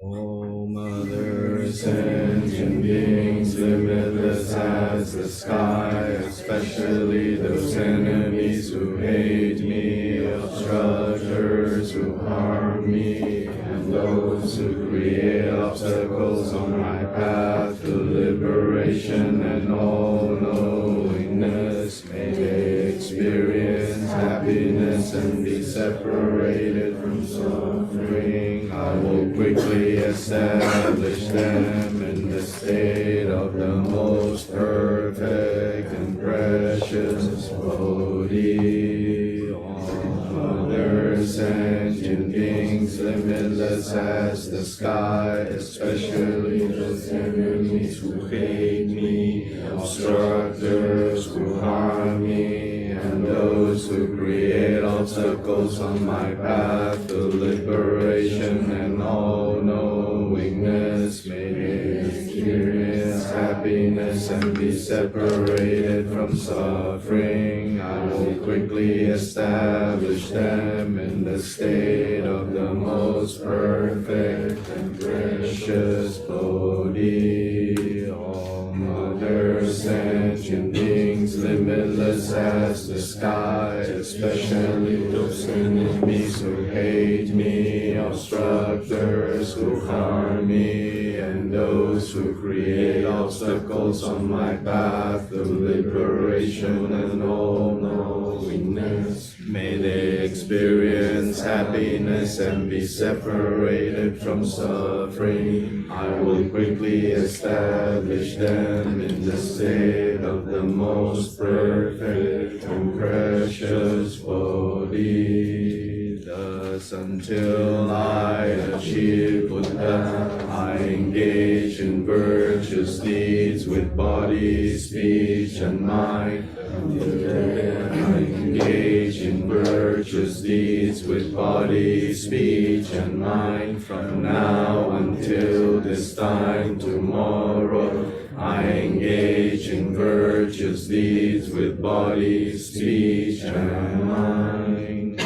All mother sentient beings, limitless as the sky, especially those enemies who hate me, obstructors who harm me, and those who create obstacles on my path to liberation and all-knowingness. May they experience happiness and be separated from suffering. I will quickly establish them in the state of the most perfect and precious Bodhi. All other sentient beings, limitless as the sky, especially those enemies who hate me, obstructors who harm me, and those who create obstacles on my path to liberation and all-knowingness. May they experience happiness and be separated from suffering. I will quickly establish them in the state of the most perfect and precious Bodhi. All mother sentient beings, limitless as the sky, especially those enemies who hate me, obstructors who harm me, and those who create obstacles on my path to liberation and all-knowingness. May they experience happiness and be separated from suffering. I will quickly establish them in the state of the most perfect and precious Bodhi. Thus, until I achieve Buddha, I engage in virtuous deeds with body, speech, and mind. Until then, I engage in virtuous deeds with body, speech, and mind. From now until this time tomorrow, I engage in virtuous deeds with body, speech, and mind.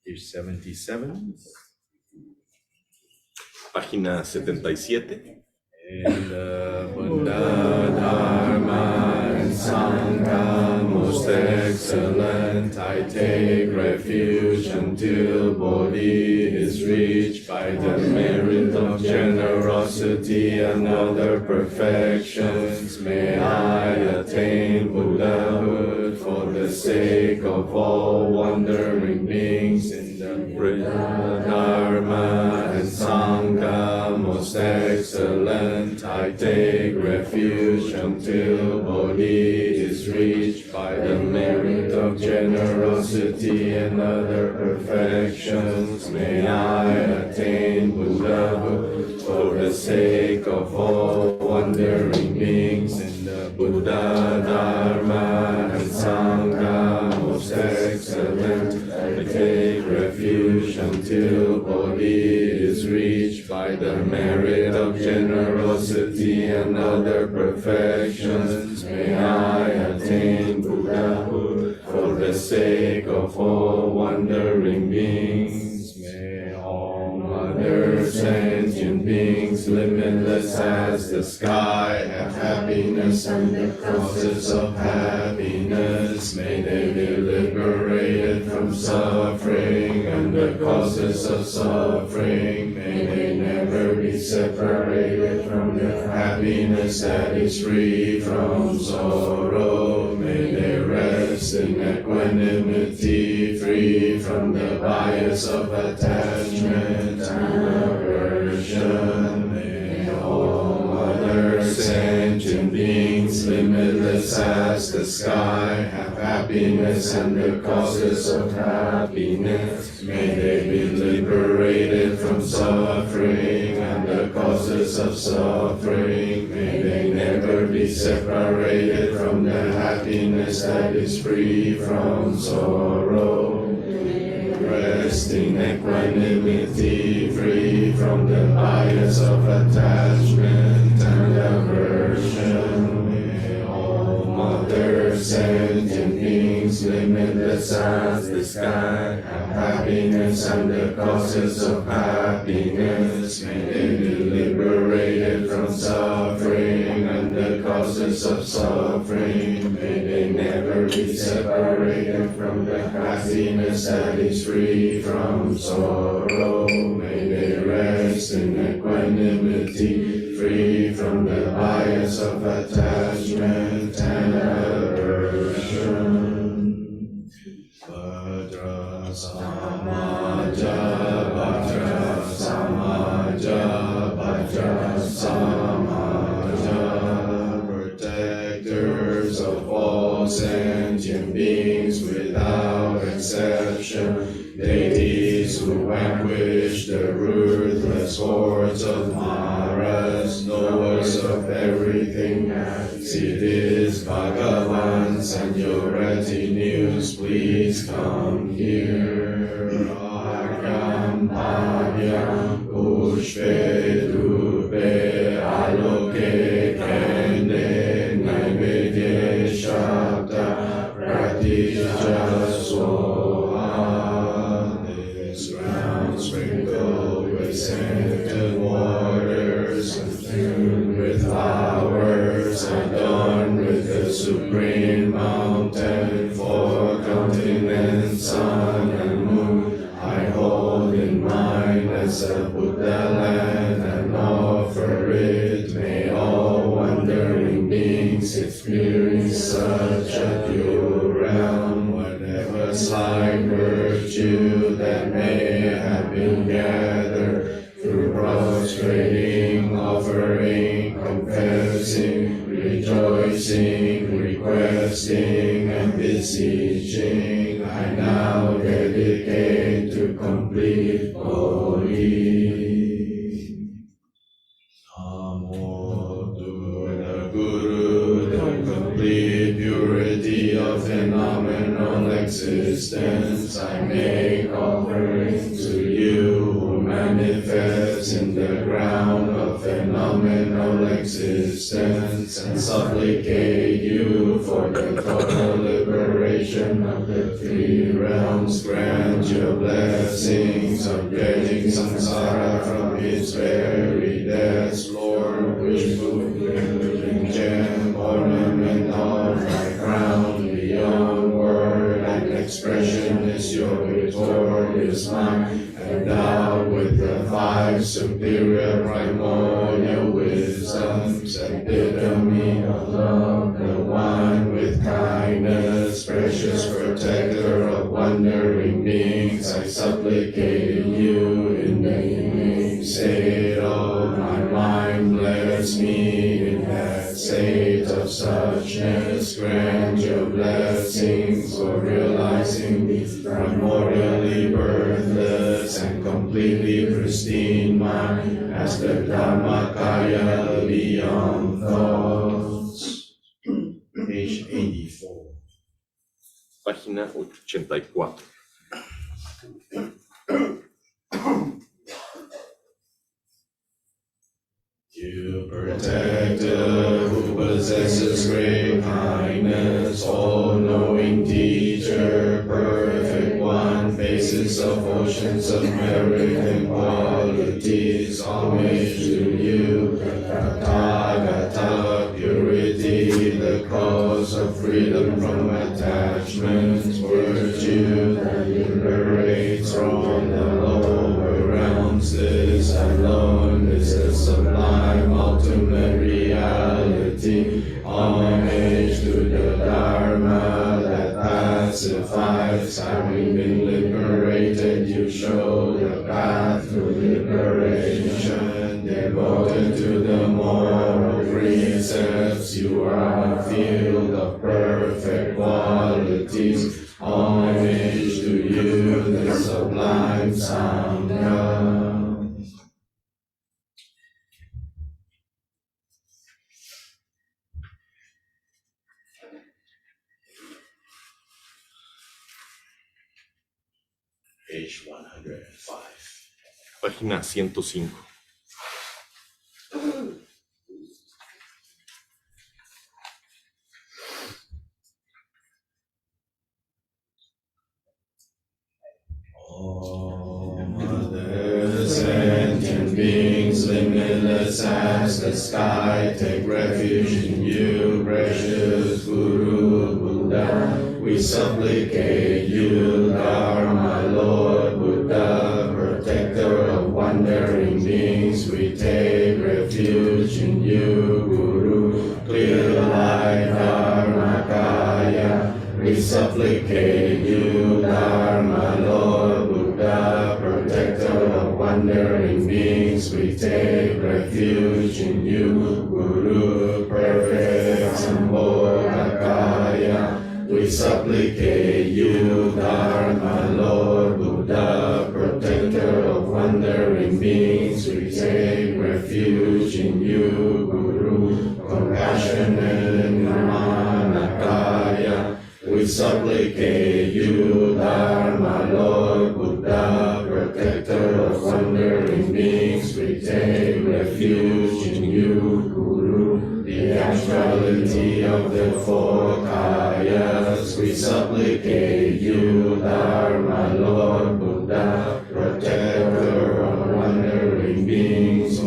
Page 77. Página 77. In the Buddha, Dharma, and Sangha, most excellent, I take refuge until Bodhi is reached by the merit of generosity and other perfections. May I attain Buddhahood for the sake of all wandering beings in the Buddha, Dharma, and Sangha, most excellent. I take refuge until Bodhi is reached by the merit of generosity and other perfections. May I attain Buddhahood for the sake of all wandering beings in the Buddha, Dharma, and Sangha, most excellent. I take refuge until Bodhi is reached by the merit of generosity and other perfections. May I attain Buddhahood for the sake of all wandering beings. May all mother sentient beings, limitless as the sky, have happiness and the causes of happiness. May they be liberated from suffering and the causes of suffering. May they never be separated from the happiness that is free from sorrow. May they rest in equanimity, free from the bias of attachment and aversion. May all other sentient beings, limitless as the sky, have happiness and the causes of happiness. May they be liberated from suffering and the causes of suffering. May they never be separated from the happiness that is free from sorrow. Rest in equanimity, free from the bias of attachment and aversion. May all mother sentient beings, limitless as the sky, have happiness and the causes of happiness. May they be liberated from suffering and the causes of suffering. May they never be separated from the happiness that is free from sorrow. May they rest in equanimity, free from the bias of attachment and aversion. Bhadra Samaja, Bhadra Samaja, Bhadra Samaja. Protectors of all sentient beings without exception, deities who vanquish the ruthless hordes of Maras, knowers of everything as it is, Bhagavans and your retinues, please come here. Agam Bhagyam Pushpe Dupe Aloke Kende Naivedye Shabda Pratija Soha. This ground sprinkled with scented waters, filled with flowers, adorned with the supreme mountain, four continents, sun and moon, I hold in mind as a Buddha land and offer it. May all wandering beings experience such a pure realm. Whatever slight virtue that may have been gathered through prostrating, offering, confessing, rejoicing, requesting, and beseeching, I now dedicate to complete bodhi. Namo to the Guru, the complete purity of phenomenal existence. I make offering to you who manifest in the ground of phenomenal existence, and supplicate you for the total liberation of the three realms. Grant your blessings of getting samsara from its very depths, Lord, which moving gem, ornament of thy crown, beyond word and expression is your victorious mind, endowed with the five superior primordial wisdoms, epitome of love, the one with kindness, precious protector of wandering beings. I supplicate you in the state of my mind, bless me in that state of suchness. Grant your blessings for realizing these primordially birthless and completely pristine mind as the Dhammakaya beyond thoughts. Page 84. Página 84. You protector who possesses great kindness, all-knowing teacher, perfect one, basis of oceans of merit and qualities, homage to you, Tathagata, purity, the cause of freedom from attachment, virtue that liberates from the lower realms. This alone is the sublime ultimate reality. Homage to the Dharma that pacifies. Having been liberated, you show the path to liberation. Devoted to the moral precepts, you are a field of perfect qualities. Homage to you, the sublime Sangha. Page 105. Página 105. limitless as the sky. Take refuge in you, precious Guru Buddha. We supplicate you, Dharma, Lord Buddha, protector of wandering beings. We take refuge in you, Guru, clear light, Dharmakaya. We supplicate you, Dharma, Lord Buddha, protector of wandering beings. We take refuge in you, Guru, perfect Sambhogakaya. We supplicate you, Dharma, Lord Buddha, protector of wandering beings. We take refuge in you, Guru, compassionate Namanakaya. We supplicate you, Dharma, Lord Buddha, protector of wandering beings. We take refuge in you, Guru, the actuality of the four kayas. We supplicate you, Dharma, Lord Buddha, protector of wandering beings.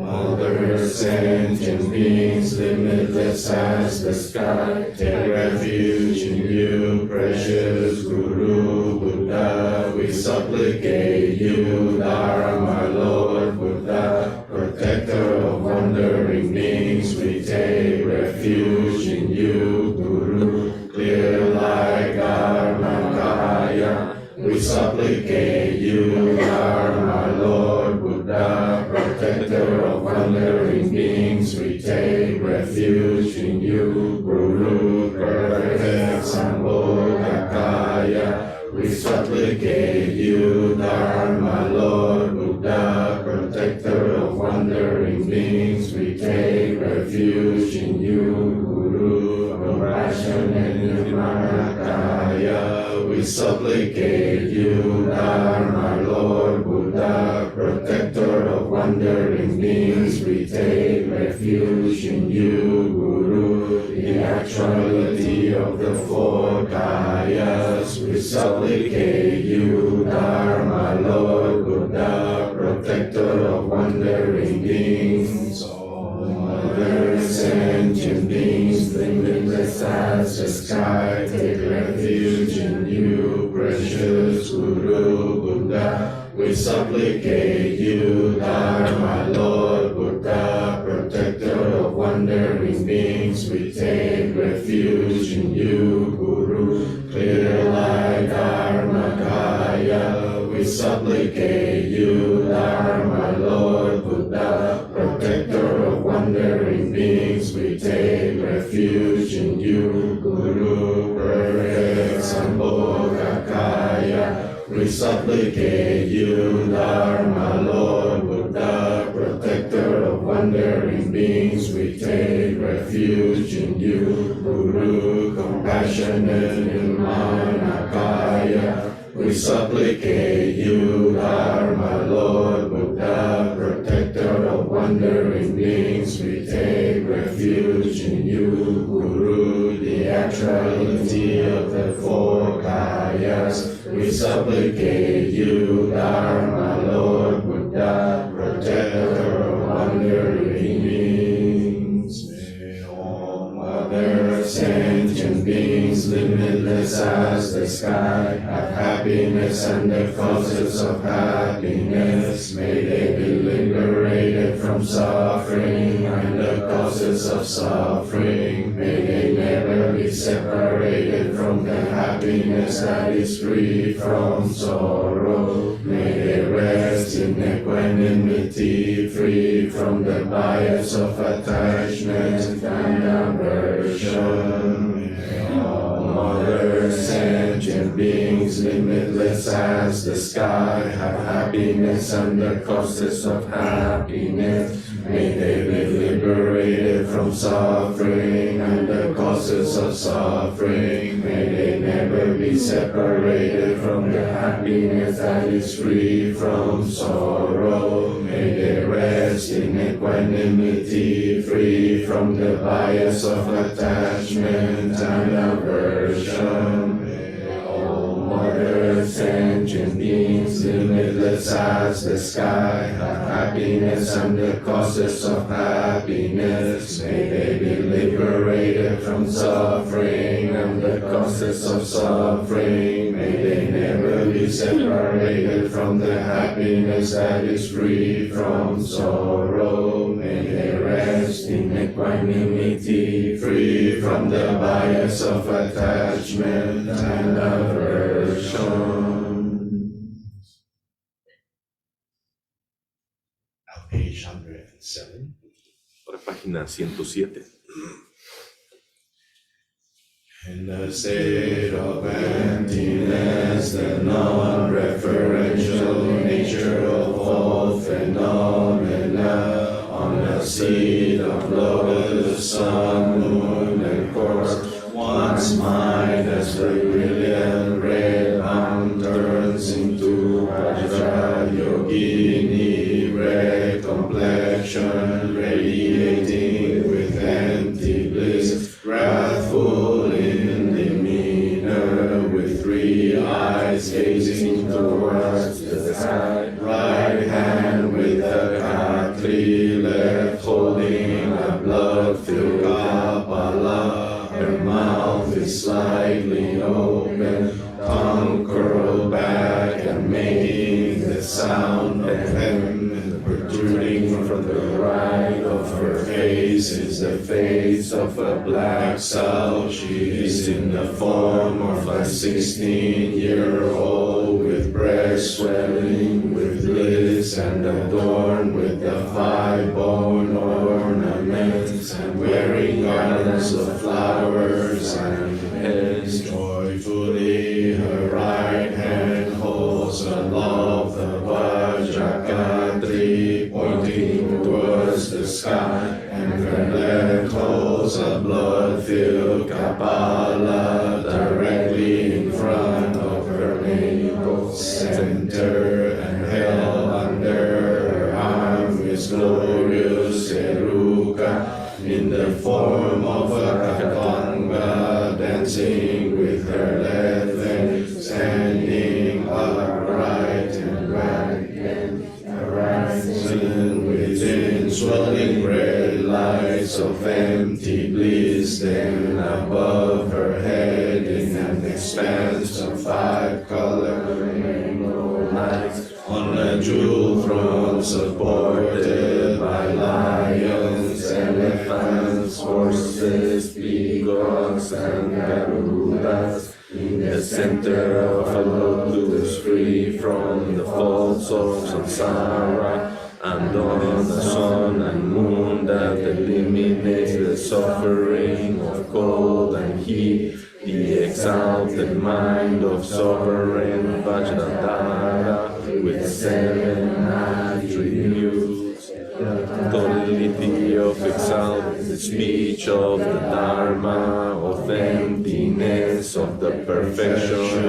Other sentient beings, limitless as the sky, take refuge in you, precious Guru Buddha. We supplicate you, Dharma, Lord Buddha, protector of wandering beings. We take refuge in you, Guru, clear like Dharmakaya. We supplicate you, Dharma, Lord Buddha, protector of wandering beings. We take refuge in you, Guru, perfect Sambhogakaya. We supplicate you, Dharma, Lord Buddha, protector of wandering beings. We take refuge in you, Guru, compassionate Nirmanakaya. We supplicate you, Dharma, Lord Buddha, protector of wandering beings. We take refuge in you, Guru, the actuality of the four kayas. We supplicate you, Dharma, Lord Buddha, protector of wandering beings. Other sentient beings, limitless as the sky, take refuge in you, precious Guru Buddha. We supplicate you, Dharma, Lord Buddha, protector of wandering beings. We take refuge in you, Guru, clear light, Dharmakaya. We supplicate you, Dharma, Lord Buddha, protector of wandering beings. We take refuge in you, Guru, perfect Sambhogakaya. We supplicate you, Dharma, Lord Buddha, protector of wandering beings. We take refuge in you, Guru, compassionate Nirmanakaya. We supplicate you, Dharma, Lord Buddha, protector of wandering beings. We take refuge in you, Guru, the actuality of the four kayas. We supplicate you, Dharma, Lord Buddha, protector of wandering beings. May all other sentient beings, limitless as the sky, have happiness and the causes of happiness. May they be liberated from suffering and the causes of suffering. May they never be separated from the happiness that is free from sorrow. May they rest in equanimity, free from the bias of attachment and aversion. All other sentient beings, limitless as the sky, have happiness and the causes of happiness. May they be liberated from suffering and the causes of suffering. May they never be separated from the happiness that is free from sorrow. May they rest in equanimity, free from the bias of attachment and aversion. May all earth, sentient beings, limitless as the sky, have happiness and the causes of happiness. May they be liberated from suffering and the causes of suffering. May they never be separated from the happiness that is free from sorrow. May they rest in equanimity, free from the bias of attachment and aversion. Now page 107. Ahora página 107. In the state of emptiness, the non-referential nature of all phenomena, on the seat of lotus, sun, moon, and quartz, one's mind as the brilliant red turns into Vajra Yogini, red complexion, radiating with empty bliss, wrathful in demeanor, with 3 eyes gazing towards the sky, right hand with the Khatri, left holding a blood-filled Kapala. Her mouth is slightly open, tongue curled back and making the sound of hem, and protruding from the right of her face is the face of a black sow. She is in the form of a 16-year-old with breast swelling with bliss and adorned with the 5-bone ornaments, and wearing garlands of flowers and heads. Joyfully her right hand holds aloft the Vajrakatri, pointing towards the sky, and her left holds a blood-filled Kapala directly in front of her navel center, and held under her arm is glorious Eruka in the form of a Katanga, dancing with her left leg, standing upright and radiant, horizon within swelling red lights of empty bliss. Then above her head in an expanse of 5-colored rainbow lights, on a jewel throne supported by lions, elephants, horses, peacocks, and garudas, in the center of a lotus free from the faults of samsara, and on a sun and moon that eliminates the suffering of cold and heat, the exalted mind of sovereign Vajradhara with 7 attributes. The totality of exalted speech of the Dharma, of emptiness, of the perfection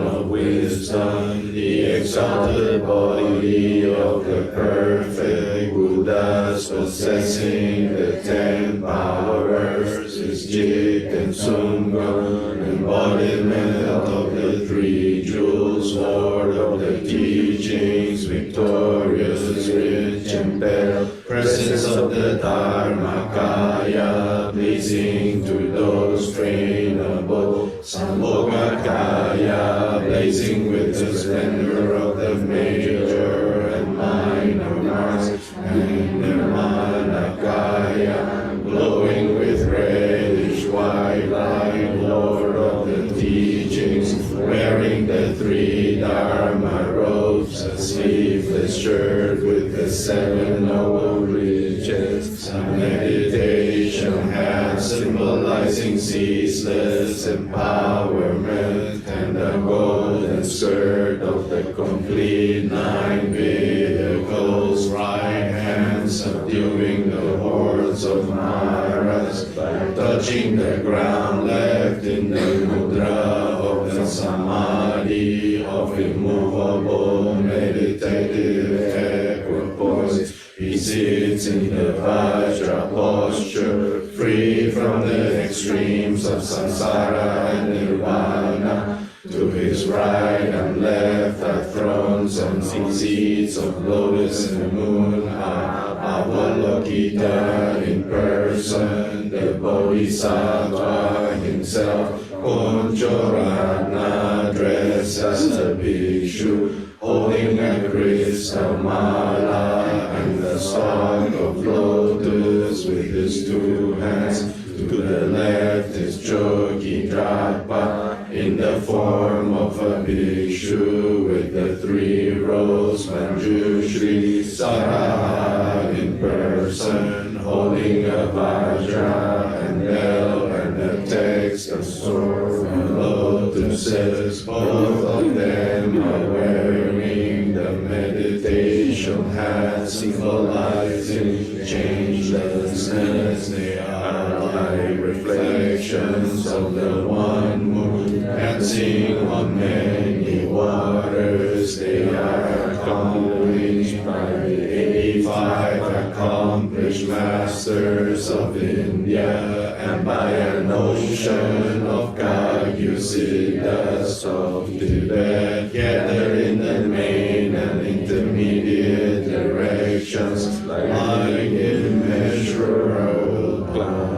of wisdom, the exalted body of the perfect Buddhas possessing the 10 powers, is Jit and Sungan, embodiment of the 3 jewels, Lord of the teachings, victorious, rich and pale, presence of the Dharmakaya, pleasing to those trainable, Sambhogakaya, blazing with the splendor of the major and minor minds, and Nirmanakaya, glowing with reddish white light, Lord of the teachings, wearing the 3 Dharma robes, a sleeveless shirt with the 7 noble riches, a meditation hat symbolizing ceaseless empowerment, and a golden skirt of the complete 9 vehicles, right hand subduing the hordes of Maras by touching the ground, left in the mudra of the Samadhi of immovable meditative equipoise. He sits in the Vajra posture, free from the extremes of samsara and nirvana. To his right and left are thrones and seats of lotus and the moon are Avalokita in person, the Bodhisattva himself, Konchoratna dressed as a bhikshu, holding a crystal mala and the stalk of lotus with his two hands. To the left is Jogidratpa in the form of a bhikshu with the 3 rows, Manjushri Saraha in person, holding a vajra and bell and the text of sword and lotuses. Both of them are wearing the meditation hat, symbolizing changelessness. They are like reflections of the one moon, dancing on many waters. They are accomplished by the 85 accomplished masters of India and by an ocean of Kagyusiddhas of Tibet, gathered in the main and intermediate directions like immeasurable clouds.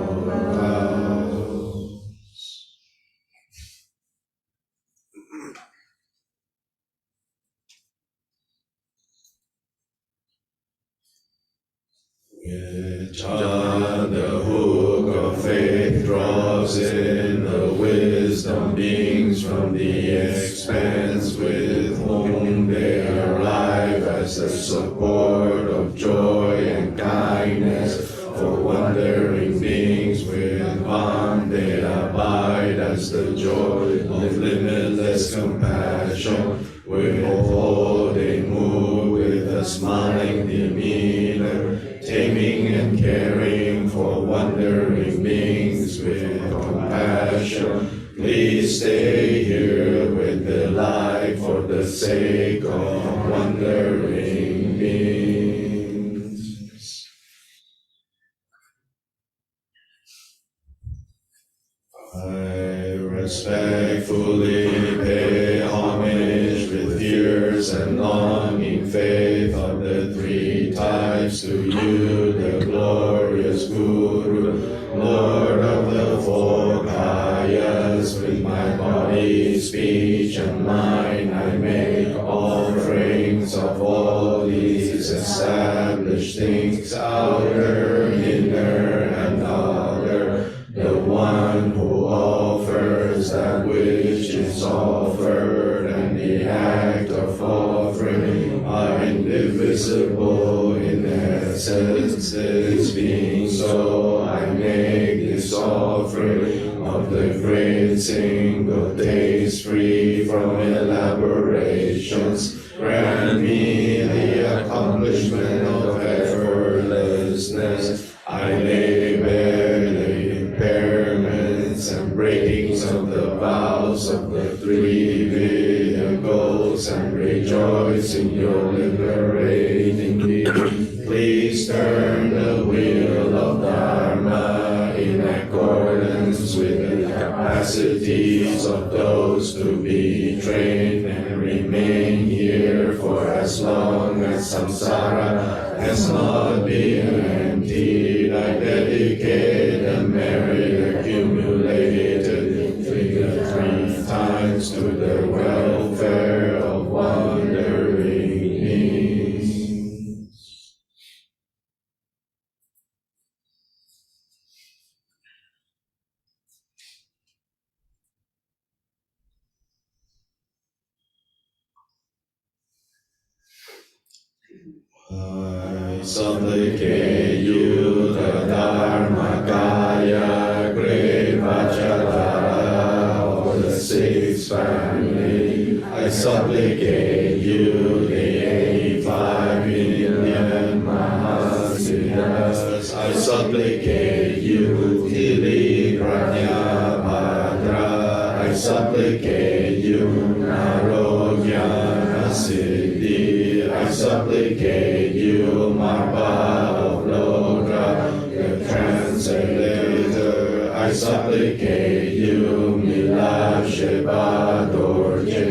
Which on the hook of faith draws in the wisdom beings from the expanse, with whom they arrive as the support of joy and kindness. For wandering beings with whom they abide as the joy of limitless compassion. With all they move with a smiling demeanor, taming and caring for wandering beings with compassion. Please stay here with delight for the sake of wandering beings. I respectfully pay homage with tears and longing faith of the 3 types to you, the glorious Guru, Lord of the 4 kayas. With my body, speech, and mind I make offerings of all these established things, outer, inner, and other. The one who offers that which is offered and the act of offering are indivisible in essence. This being so, I make this offering of the great single taste, free from elaborations. Grant me the accomplishment of effortlessness. I lay bare the impairments and breakings of the vows of the 3 vehicles and rejoice in your liberating deed. Please turn the wheel of Dharma in accordance with the capacities of those to be trained and remain here for as long as samsara has not been emptied. I dedicate the merit accumulated in 3 times to the welfare of wandering beings. I supplicate you, the Dharmakaya, great Vajradhara of the 6th family. I supplicate you, the 85 Indian Mahasiddhas. I supplicate you, Tili Prajnabhadra. I supplicate you, Narogyana Siddhi. I supplicate you, Marpa of Lodra, the translator. I supplicate you, Mila Sheba Dorje.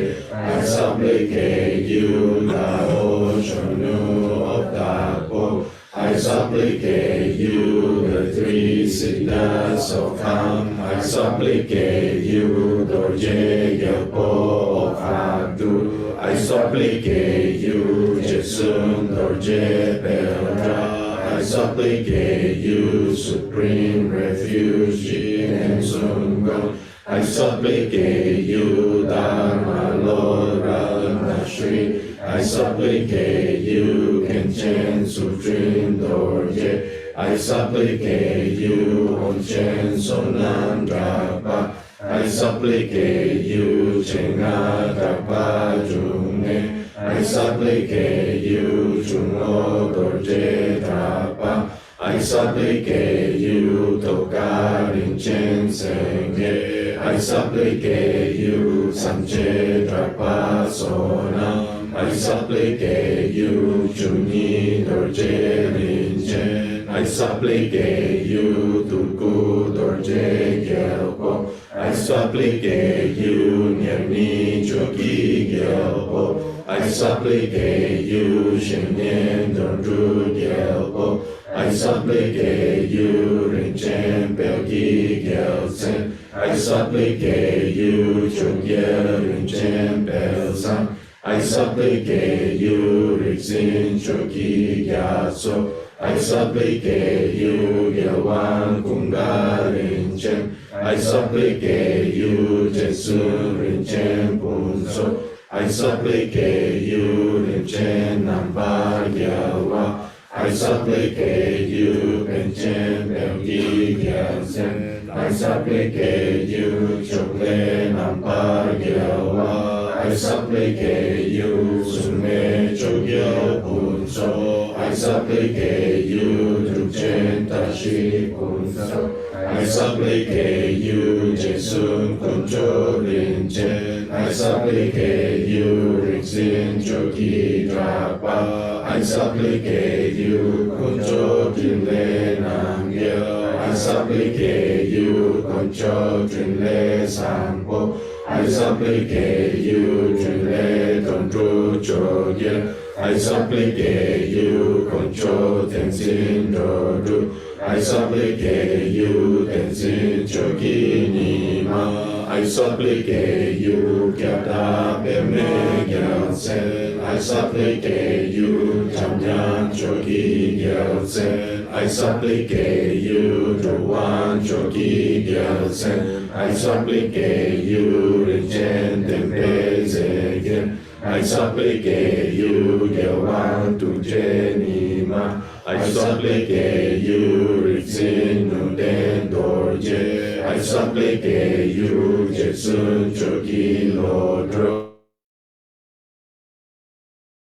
I supplicate you, the ocean of the poor. I supplicate you, the three siddhas of Kam. I supplicate you, Dorje Gyalpo of Abdu. I supplicate you, Jesun Dorje Peldra. I supplicate you, Supreme Refuge in Sungon. I supplicate you, Dharma Lord Ratnashri. I supplicate you, Kenchen Supreme Dorje. I supplicate you, Onchen Sonan Drapa. I supplicate you, Chenga Drapa June. I supplicate you, Chuno Dorje Drapa. I supplicate you, Tokarin Chen Senge. I supplicate you, Samche Drapa Sonam. I supplicate you, Chuni Dorje Rinchen. I supplicate you, Tulku Dorje Gyalpo. I supplicate you, Nyani Choki Gyalpo. I supplicate you, Shenyen Dondru Gyalpo. I supplicate you, Rinchen Pelki Gyalsen. I supplicate you, Chogye Rinchen Pelsan. I supplicate you, Rixin Choki Gyatso. I supplicate you, Gyalwan Kunga Rinchen. I supplicate you, Jesun Rinchen Punso. I supplicate you, Rinchen Nambar Gyalwa. I supplicate you, Penchen Pelki Gyalsen. I supplicate you, Chokle Nampar Gyalwa. I supplicate you, Sume Chogyo Punso. I supplicate you, Drukchen Tashi Punso. I supplicate you, Jesun Kuncho Rinchen. I supplicate you, Rixin Choki Drapa. I supplicate you, Kuncho Trinle Namgyel. I supplicate you, Kuncho Trinle Sampo. I supplicate you, Trinle Tondru Chogyel. I supplicate you, Kuncho Tenzin Dodu. I supplicate you, Tenzin Choki Nima. I supplicate you, Kyata Peme Gyalsen. I supplicate you, Chamyan Choki Gyalsen. I supplicate you, Druwan Choki Gyalsen. I supplicate you, Rinchen Tempe Zegen. I supplicate you, Gyalwan Tuje Nima. I supplicate you, Rixin Nuden Dorje. I supplicate you, Jesun Choki Lodro.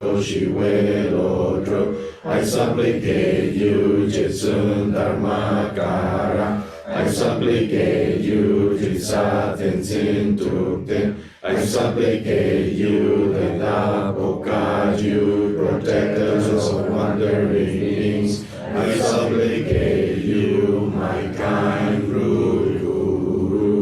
Shiwe Lodro. I supplicate you, Jesun Dharmakara. I supplicate you, Trisa Tenzin Tukten. I supplicate you, Leda Pokaju, protectors of wandering beings. I supplicate you, my kind rude Guru.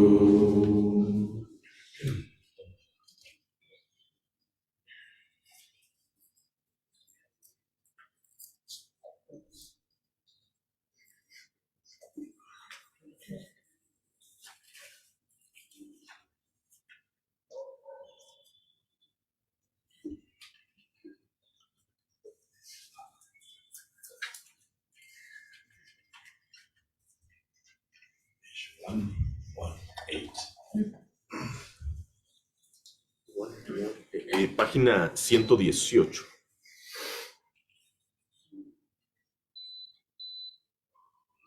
One, 8. Página 118.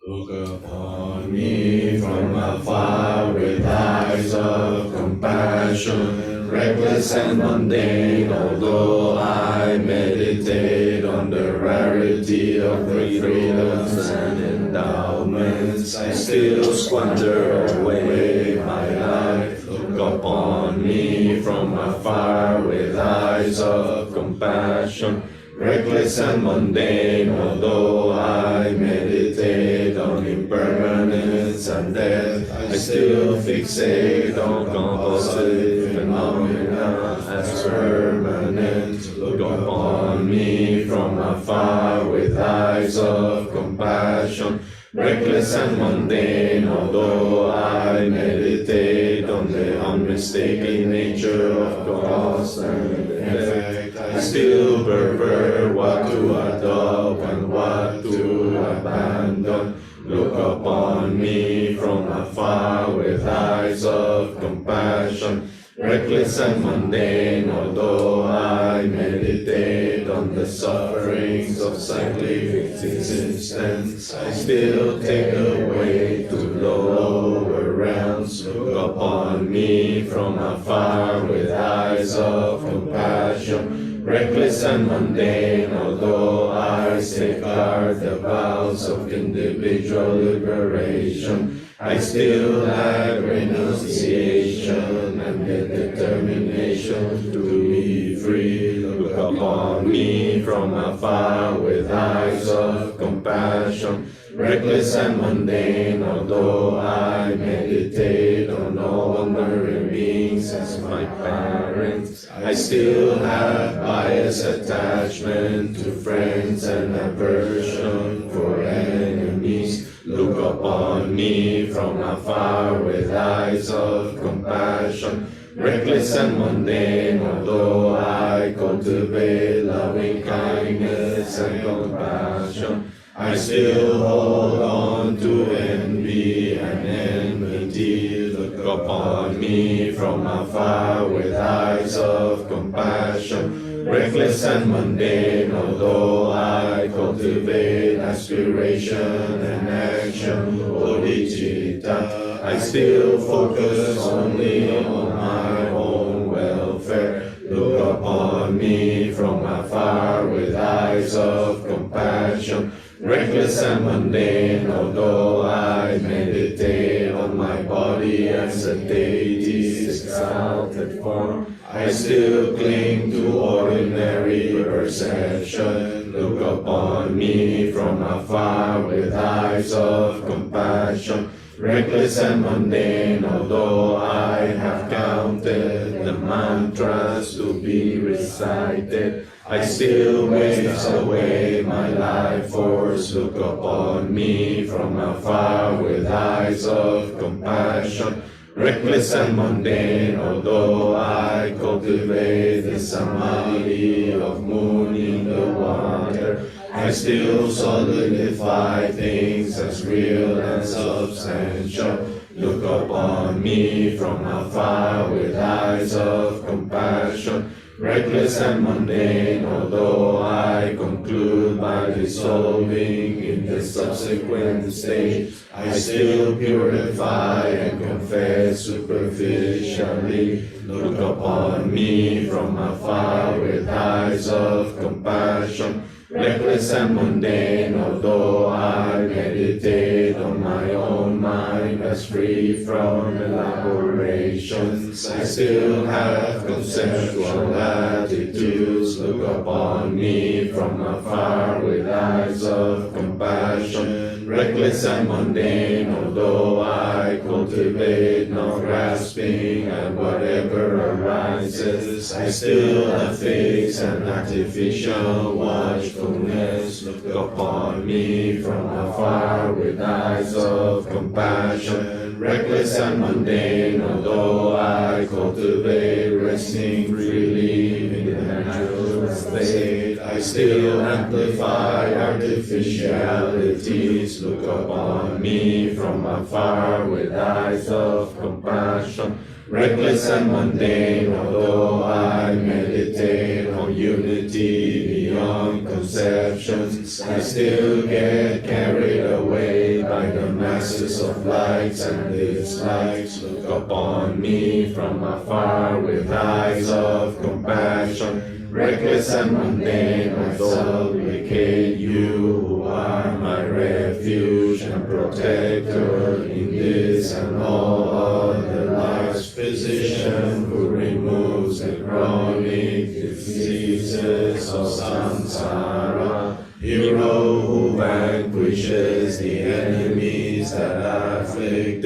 Look upon me from afar with eyes of compassion, reckless and mundane, although I meditate on the rarity of the freedoms and endowments, I still squander away my life. Look upon me from afar with eyes of compassion, reckless and mundane, although I meditate on impermanence and death. I still fixate on composite phenomena as permanent. Look upon me from afar with eyes of compassion, reckless and mundane, although I meditate on the unmistakable nature of cause and effect. I still prefer what to adopt and what to abandon. Look upon me from afar with eyes of compassion, reckless and mundane, although I meditate on the sufferings of cyclic existence. I still take the way to the lower realms. Look upon me from afar with eyes of compassion, reckless and mundane, although I safeguard the vows of individual liberation. I still have renunciation and the determination to be free. Look upon me from afar with eyes of compassion, reckless and mundane, although I meditate on all wandering beings as my parents. I still have bias attachment to friends and aversion for enemies. Look upon me from afar with eyes of compassion, reckless and mundane, although I cultivate loving kindness and compassion. I still hold on to envy and enmity. Look upon me from afar with eyes of compassion, reckless and mundane, although I cultivate aspiration and action, bodhicitta. I still focus only on my own welfare. Look upon me from afar with eyes of compassion, reckless and mundane, although I meditate on my body as a deity's exalted form. I still cling to ordinary perception. Look upon me from afar with eyes of compassion, reckless and mundane, although I have counted the mantras to be recited. I still waste away my life force. Look upon me from afar with eyes of compassion, reckless and mundane, although I cultivate the samadhi of moon in the water. I still solidify things as real and substantial. Look upon me from afar with eyes of compassion, reckless and mundane, although I conclude by dissolving in the subsequent stage. I still purify and confess superficially. Look upon me from afar with eyes of compassion, reckless and mundane, although I meditate on my own mind as free from elaborations. I still have conceptual attitudes. Look upon me from afar with eyes of compassion, reckless and mundane, although I cultivate no grasping at whatever arises. I still affix an artificial watchfulness. Look upon me from afar with eyes of compassion, reckless and mundane, although I cultivate resting freely in the natural state. I still amplify artificialities. Look upon me from afar with eyes of compassion, reckless and mundane, although I meditate on unity beyond conceptions. I still get carried away by the masses of likes and dislikes. Look upon me from afar with eyes of compassion, reckless and mundane, I supplicate you who are my refuge and protector in this and all other lives. Physician who removes the chronic diseases of samsara, hero who vanquishes the enemies that afflict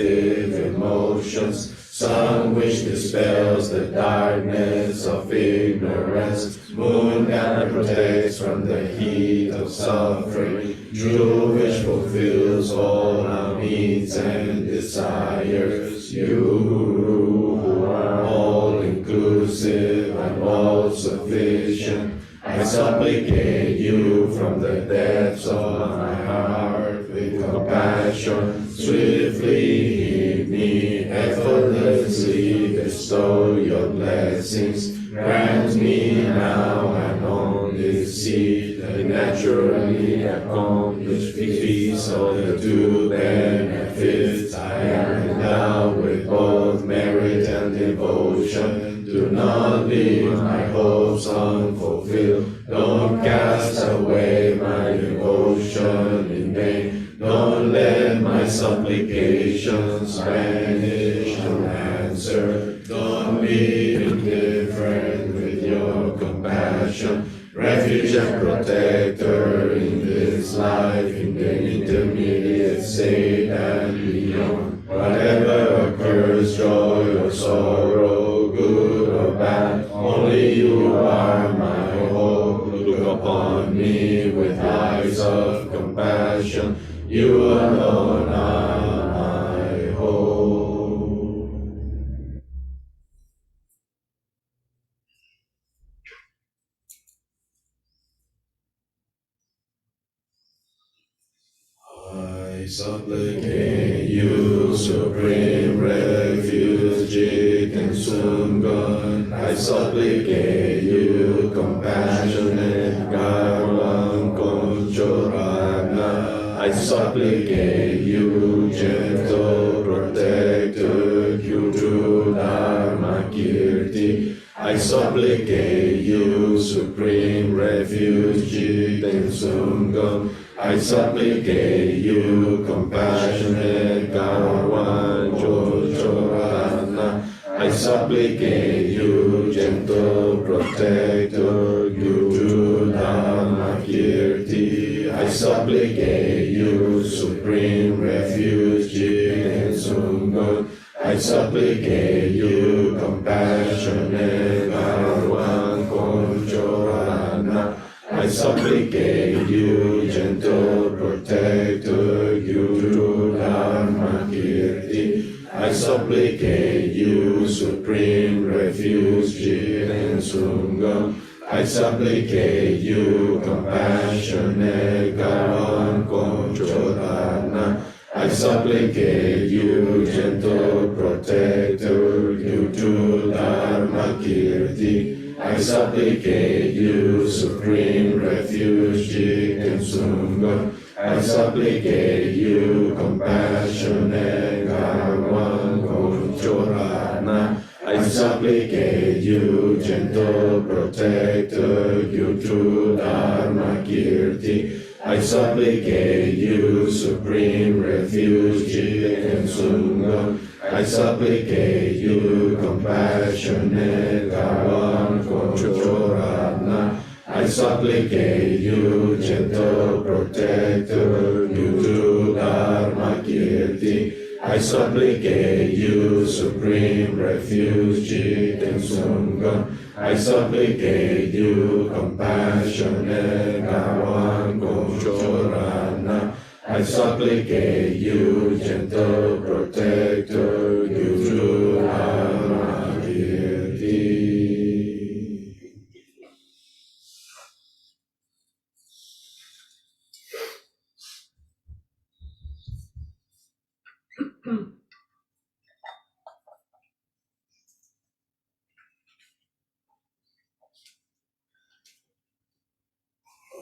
oceans, sun which dispels the darkness of ignorance, moon that protects from the heat of suffering, jewel which fulfills all our needs and desires. You who are all-inclusive and all-sufficient, I supplicate you from the depths of my heart with compassion. Swiftly heed me, effortlessly bestow your blessings. Grant me now and on this seed the naturally accomplished peace of the two benefits. I am endowed with both merit and devotion. Do not leave my hopes unfulfilled. Don't cast away my devotion in vain. Don't let my supplications vanish unanswered. Don't be indifferent with your compassion. Refuge and protector in this life, in the intermediate state and beyond. Whatever occurs, joy or sorrow, good or bad, only you are my hope. Look upon me with eyes of compassion. You alone are my hope. I supplicate you, supreme refuge, Jig and Sungun. I supplicate you, compassionate Garwan Konchorana. I supplicate you, gentle protector, Kyuju Dharma Kirti. I supplicate you, supreme refuge, Jig and Sungun. I supplicate you, compassionate Garwan Jochorana. I supplicate you, gentle protector, Guru Dhamma Kirti. I supplicate you, supreme refuge, Jin Sungun. I supplicate you, compassionate Garwan Konchorana. I supplicate you, gentle protector, Guru Dharma Kirti. I supplicate you, supreme refuge, Jin Sungam. I supplicate you, compassionate Garan Konchodana. I supplicate you, gentle protector, Guru Dharma Kirti. I supplicate you, supreme refuge, Jig and Sunga. I supplicate you, compassionate Garwan Konchorana. I supplicate you, gentle protector, Guru Dharma Kirti. I supplicate you, supreme refuge, Jig and Sunga. I supplicate you, compassionate Garwan Konchorana. I supplicate you, gentle protector, Guru Dharma Kirti. I supplicate you, supreme refuge, Jig and Sunga. I supplicate you, compassionate Garwan Konchorana. I supplicate you, gentle protector, Guru Dharma Kirti.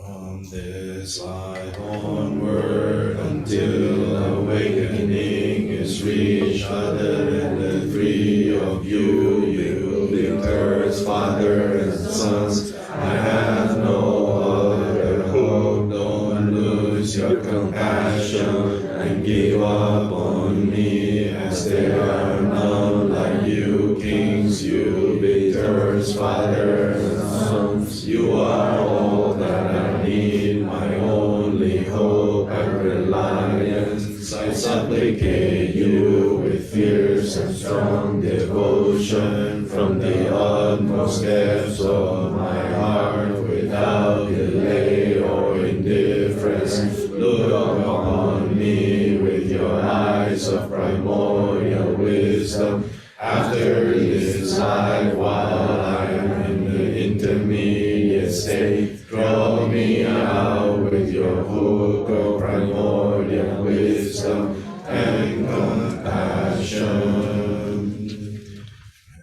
From this life onward until awakening is reached, other than the three of you, victors, father and sons, I have no other hope. Don't lose your compassion and give up on me, as there are none like you, kings, you victors, father and sons. You are all that I need, my only hope and reliance. I supplicate you with fierce fierce and strong devotion from the utmost depths of my heart, without delay or indifference. Look upon me with your eyes of primordial wisdom. After this life, while I am in the intermediate state, draw me out with your hook of primordial wisdom and compassion.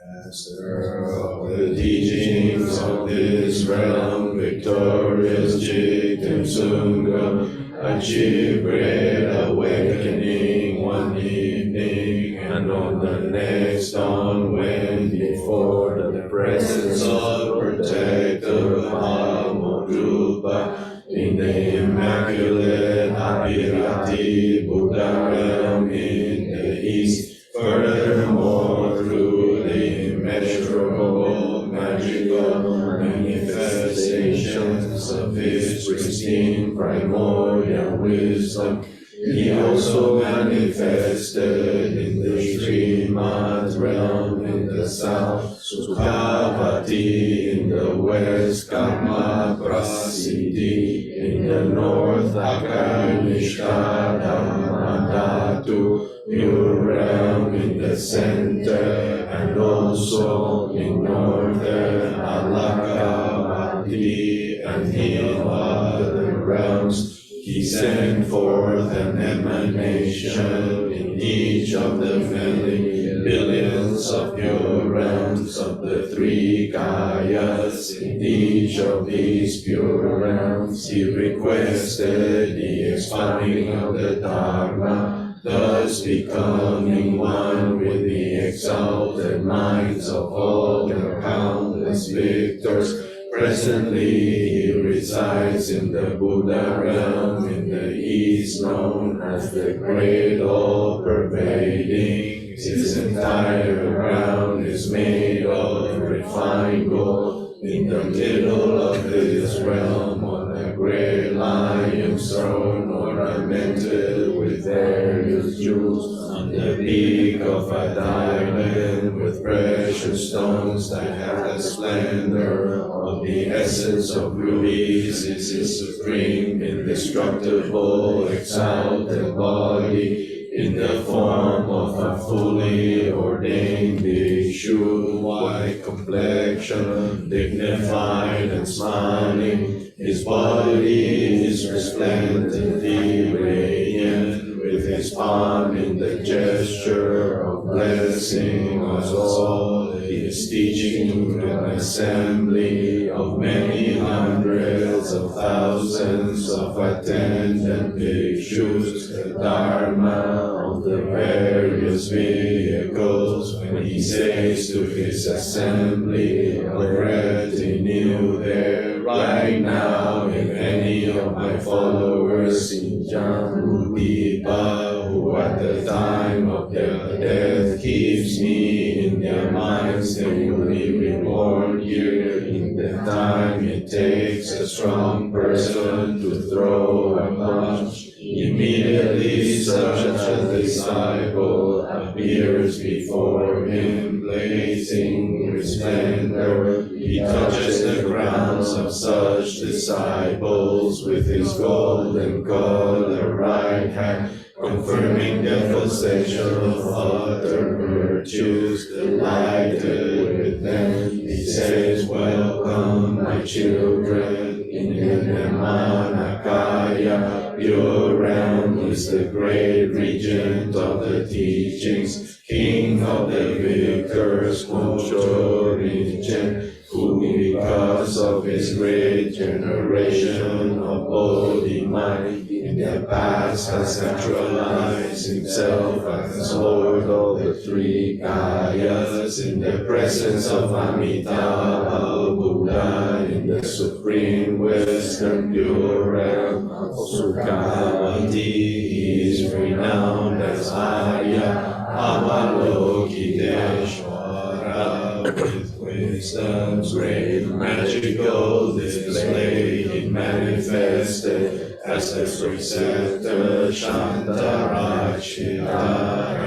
Master of the teachings of this realm, victorious Jigten Sungha, achieve great awakening one evening, and on the next dawn, when before the presence of protector Mahamudrupa in the immaculate Abhirati Buddha realm in the east. Furthermore, through the immeasurable magical manifestations of his pristine primordial wisdom, he also manifested in the Srimad realm in the south, Sukhavati in the west, Kama Prasiddhi in the north, Akarnishka Dhammadhatu, pure realm in the center, and also in northern Alakavati, and in other realms. He sent forth an emanation in each of the many billions of pure realms of the three Kayas. In each of these pure realms, he requested the expounding of the Dharma, thus becoming one with the exalted minds of all the countless victors. Presently, he resides in the Buddha realm in the east, known as the Great All-Pervading. His entire ground is made of refined gold. In the middle of this realm, on a great lion's throne, ornamented with various jewels, on the peak of a diamond with precious stones that have the splendor of the essence of rubies, is his supreme, indestructible, exalted body, in the form of a fully ordained bhikshu, white complexion, dignified and smiling. His body is resplendently radiant, with his palm in the gesture of blessing us all. He is teaching an assembly of many hundreds of thousands of attendant bhikshus the Dharma of the various vehicles. When he says to his assembly of retinue there, right now, if any of my followers in Jambudipa, who at the time of their death keeps me in their minds, they will be reborn here in the time it takes a strong person to throw a punch. Immediately such a disciple appears before him, blazing with splendor. He touches the grounds of such disciples with his golden color right hand, confirming their possession of other virtues. Delighted with them, he says, "Welcome, my children, in the Manakaya. Pure realm is the great regent of the teachings, king of the victors, Mochorinchen, who because of his great generation of Bodhi mind in the past has actualized himself as Lord of the three Kayas in the presence of Amitabha Buddha in the supreme western pure realm of Sukhavati. He is renowned as Arya Avalokiteshvara. With wisdom's great magical display, he manifested as the preceptor Shantarachita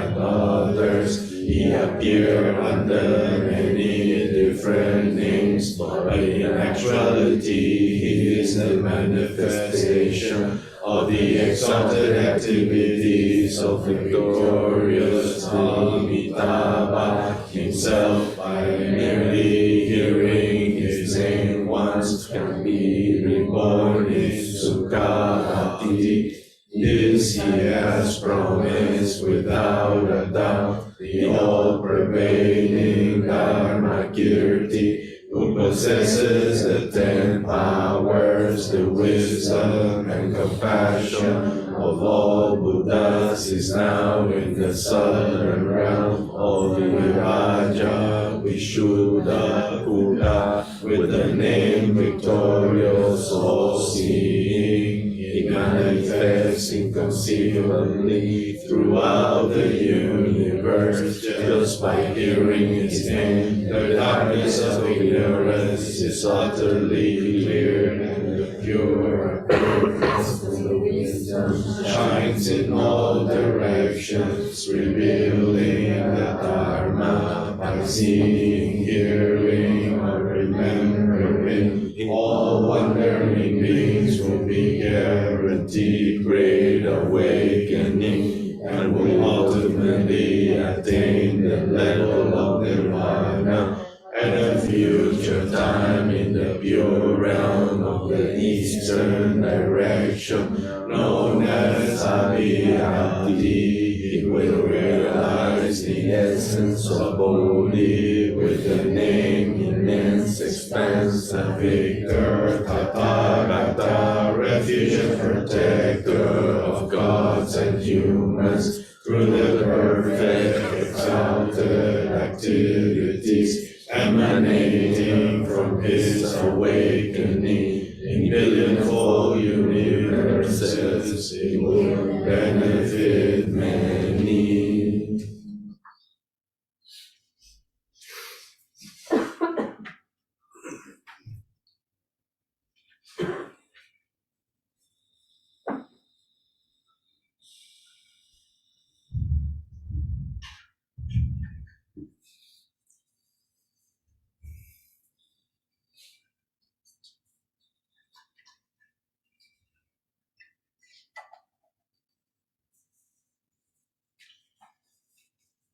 and others. He appeared under many different names, but in actuality he is the manifestation of the exalted activities of victorious Amitabha himself. By merely hearing his name once can be reborn in Sukhavati. This he has promised without a doubt, the all-pervading Dharma Kirti, who possesses the 10 powers, the wisdom and compassion of all Buddhas, is now in the southern realm of the Raja Vishuddha Buddha, with the name victorious all-seeing. He manifests inconceivably throughout the universe just by hearing his name. The darkness of ignorance is utterly cleared, and the pure wisdom shines in all directions, revealing the Dharma by seeing, hearing, or remembering. All wandering beings will be guaranteed great awakening and will ultimately attain the level of nirvana at a future time in the pure realm of the eastern direction known as Abhihati. He will realize the essence of Bodhi with the name immense expanse, the victor, Tathagata, refuge and protector of gods and humans through the perfect exalted activities emanating from his awakening. In billionfold universes, it will benefit many.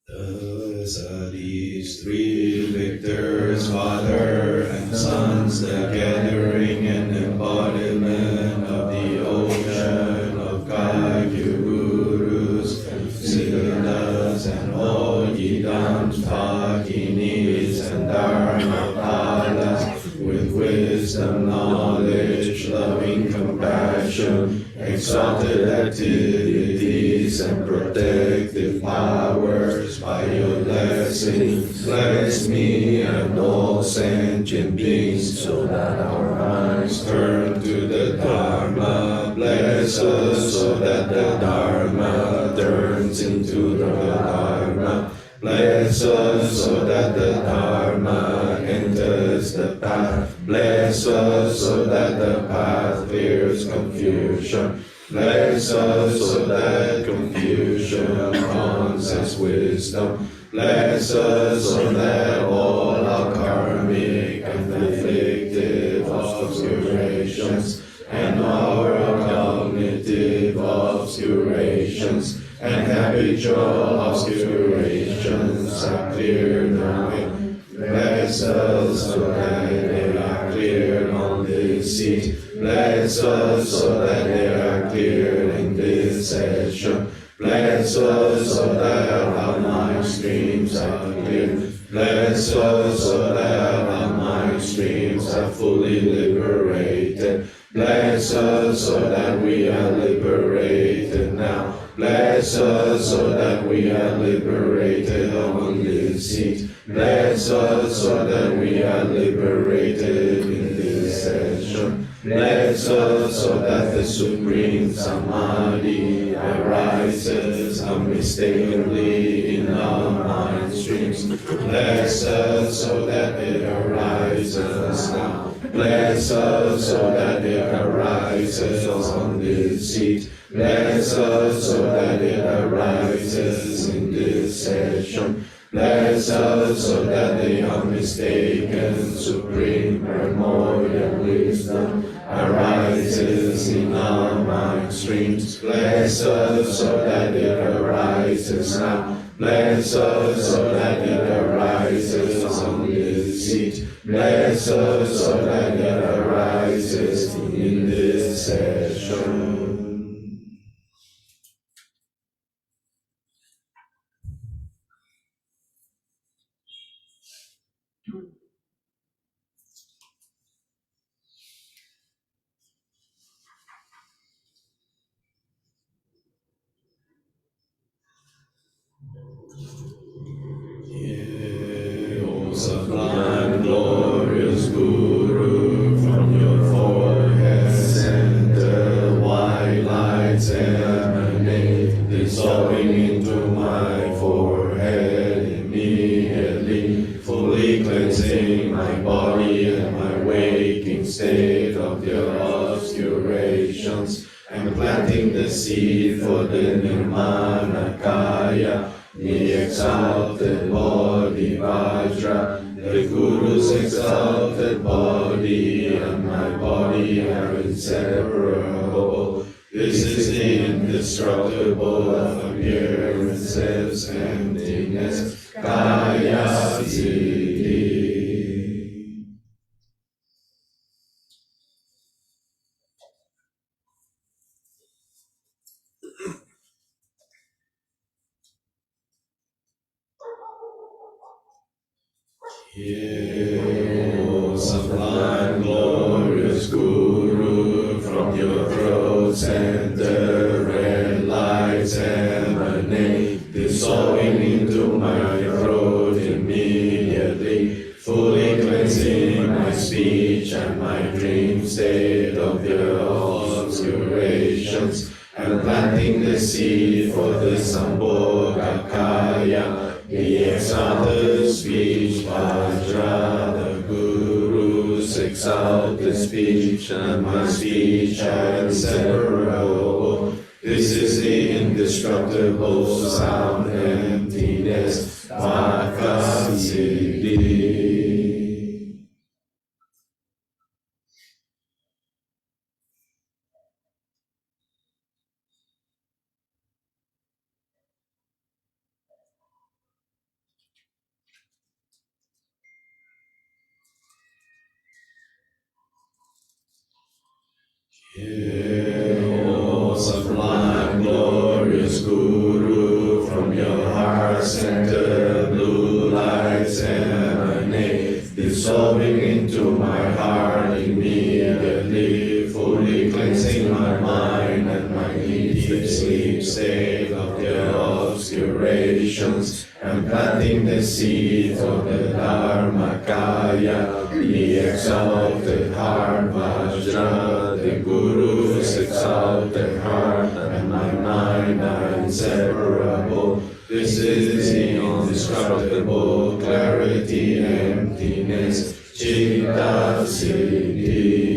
Thus are these three victors, Father and Sons, the gathering and embodiment of the ocean of Kagyu Gurus, Siddhas and all Yidams, Bhaginis and Dharmapalas, with wisdom, knowledge, loving compassion, exalted activities and protective powers. By your blessing, bless me and all sentient beings, so that our eyes turn to the Dharma. Bless us so that the Dharma turns into the Dharma. Bless us so that the Dharma enters the path. Bless us so that the path clears confusion. Bless us so that confusion comes as wisdom. Bless us so that all our karmic and afflictive obscurations and our cognitive obscurations and habitual obscurations are cleared away. Bless us so that they are cleared on this seat. Bless us so that they are cleared in this session. Bless us so that our mind streams are cleared. Bless us so that our mind streams are fully liberated. Bless us so that we are liberated now. Bless us so that we are liberated on this seat. Bless us so that we are liberated in this session. Bless us so that the Supreme Samadhi arises unmistakably in our mind streams. Bless us so that it arises now. Bless us so that it arises on this seat. Bless us so that it arises in this session. Bless us so that the unmistaken, supreme, primordial wisdom arises in our mind streams. Bless us so that it arises now. Bless us so that it arises on this seat. Bless us so that it arises in this session. O sublime, glorious Guru, from your forehead center white lights emanate, dissolving into my forehead immediately, fully cleansing my body and my waking state of their obscurations, and planting the seed for the Nirmana Kaya, the exalted body Vajra, the Guru's exalted body and my body are inseparable. This is the indestructible of appearances, emptiness, Kaya Siddhi. O sublime, glorious Guru, from your throat center red lights emanate, dissolving into my throat immediately, fully cleansing my speech and my dream state of their obscurations, and planting the seed for the Sambhoga Kaya, the exalted speech Vajra, the Guru's exalted speech, and my speech are inseparable. This is the indestructible sound emptiness, Vaka Siddhi. O sublime, glorious Guru, from your heart center blue lights emanate, dissolving into my heart immediately, fully cleansing my mind and my deep sleep state of their obscurations, and planting the seed of the Dharmakaya, the exalted heart Vajra, the Guru's exalted heart, and my mind are inseparable. This is the indestructible clarity, emptiness, Chitta Siddhi.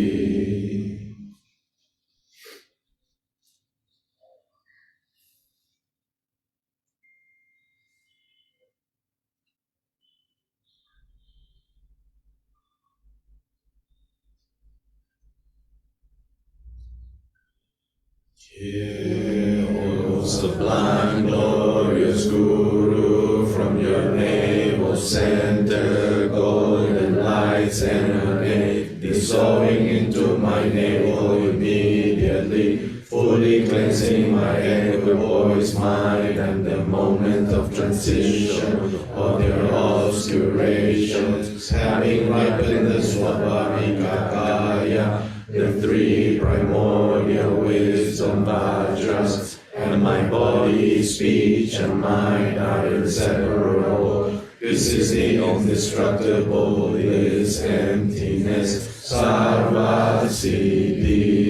O sublime, glorious Guru, from your navel center golden lights emanate, dissolving into my navel immediately, fully cleansing my equipoise mind and the moment of transition of their obscurations, having ripened the Swabhavika Kaya, the three primordial wisdom Vajras, and my body, speech, and mind are inseparable. This is the indestructible bliss, emptiness, Sarva Siddhi.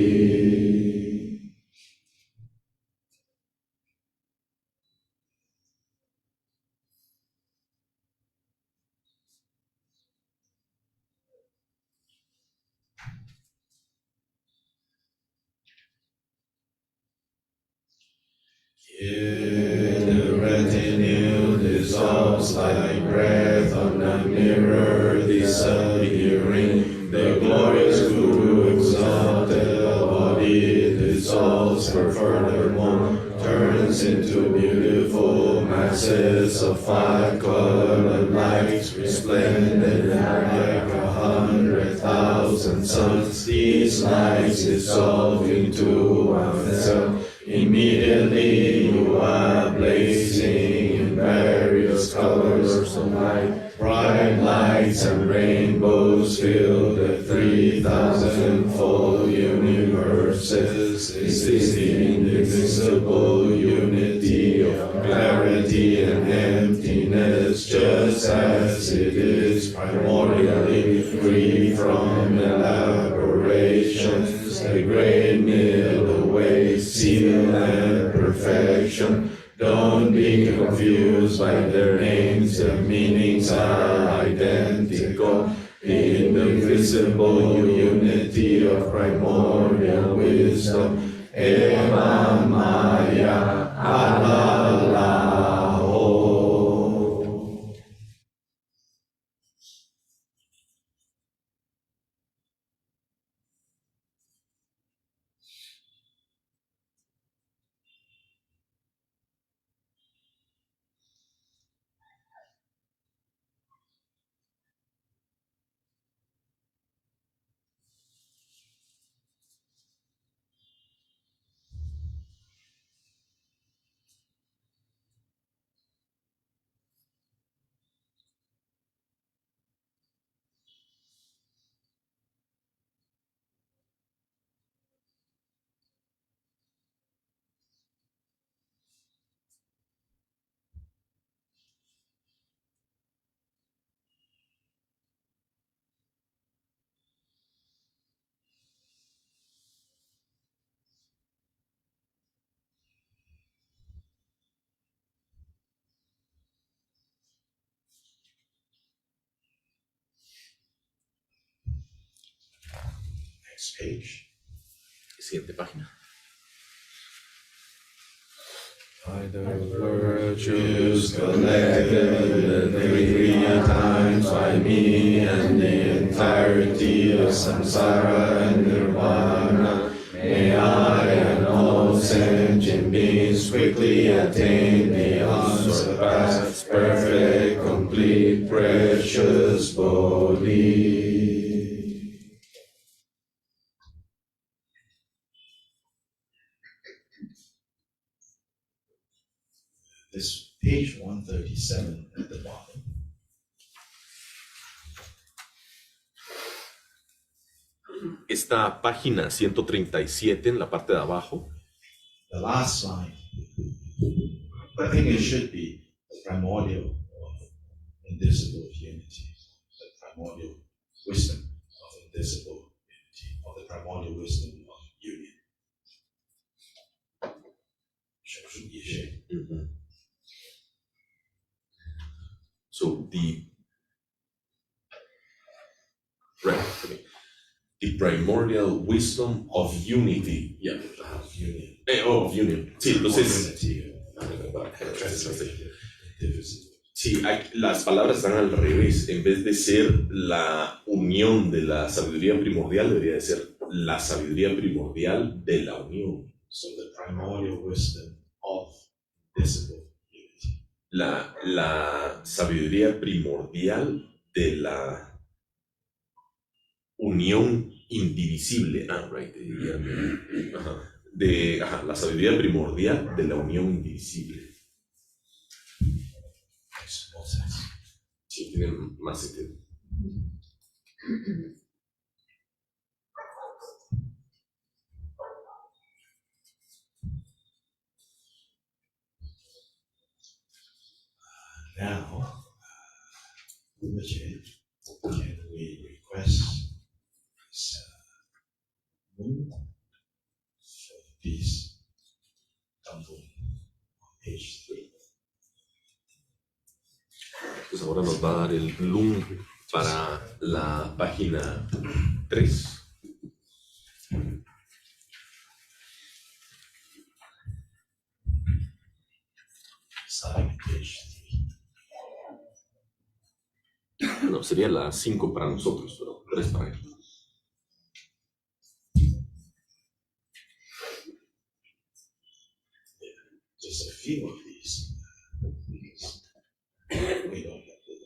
In the retinue dissolves like breath on a mirror, disappearing. The glorious Guru exalted body dissolves, but furthermore turns into beautiful masses of five-colored lights, resplendent like 100,000 suns. These lights dissolve into oneself. Immediately you are blazing in various colors of light. Bright lights and rainbows fill the 3,000-fold universes, existing in the visible unity of clarity and emptiness, just as it is primordially free from elaborations. The great middle way, seal and perfection. Don't be confused by their names, their meanings are identical. In the visible unity of primordial wisdom, Eva Maya Alalaho. Next page. Siguiente página. By the virtues collected the 3 times by me and the entirety of samsara and nirvana, may I and all sentient beings quickly attain the unsurpassed, perfect, complete, precious Bodhi. This page 137 at the bottom. Esta página 137 en la parte de abajo. The last line. I think it should be the primordial of indivisible unity, the primordial wisdom of indivisible unity, or the primordial wisdom of union. Mm-hmm. So the primordial wisdom of unity. Yeah. Of union. Of union. Sí, entonces. Sí, las palabras están al revés. En vez de ser la unión de la sabiduría primordial, debería de ser la sabiduría primordial de la unión. So the primordial wisdom of visible unity. La sabiduría primordial de la unión indivisible. Right. La sabiduría primordial de la unión indivisible. Sí, tiene más sentido. Now, can we request this moon for the peace temple on page 3? Pues ahora nos va a dar el Bloom para la página 3. starting at page 3. No, sería la 5 para nosotros, pero 3 para él. Just a few of these. We don't have to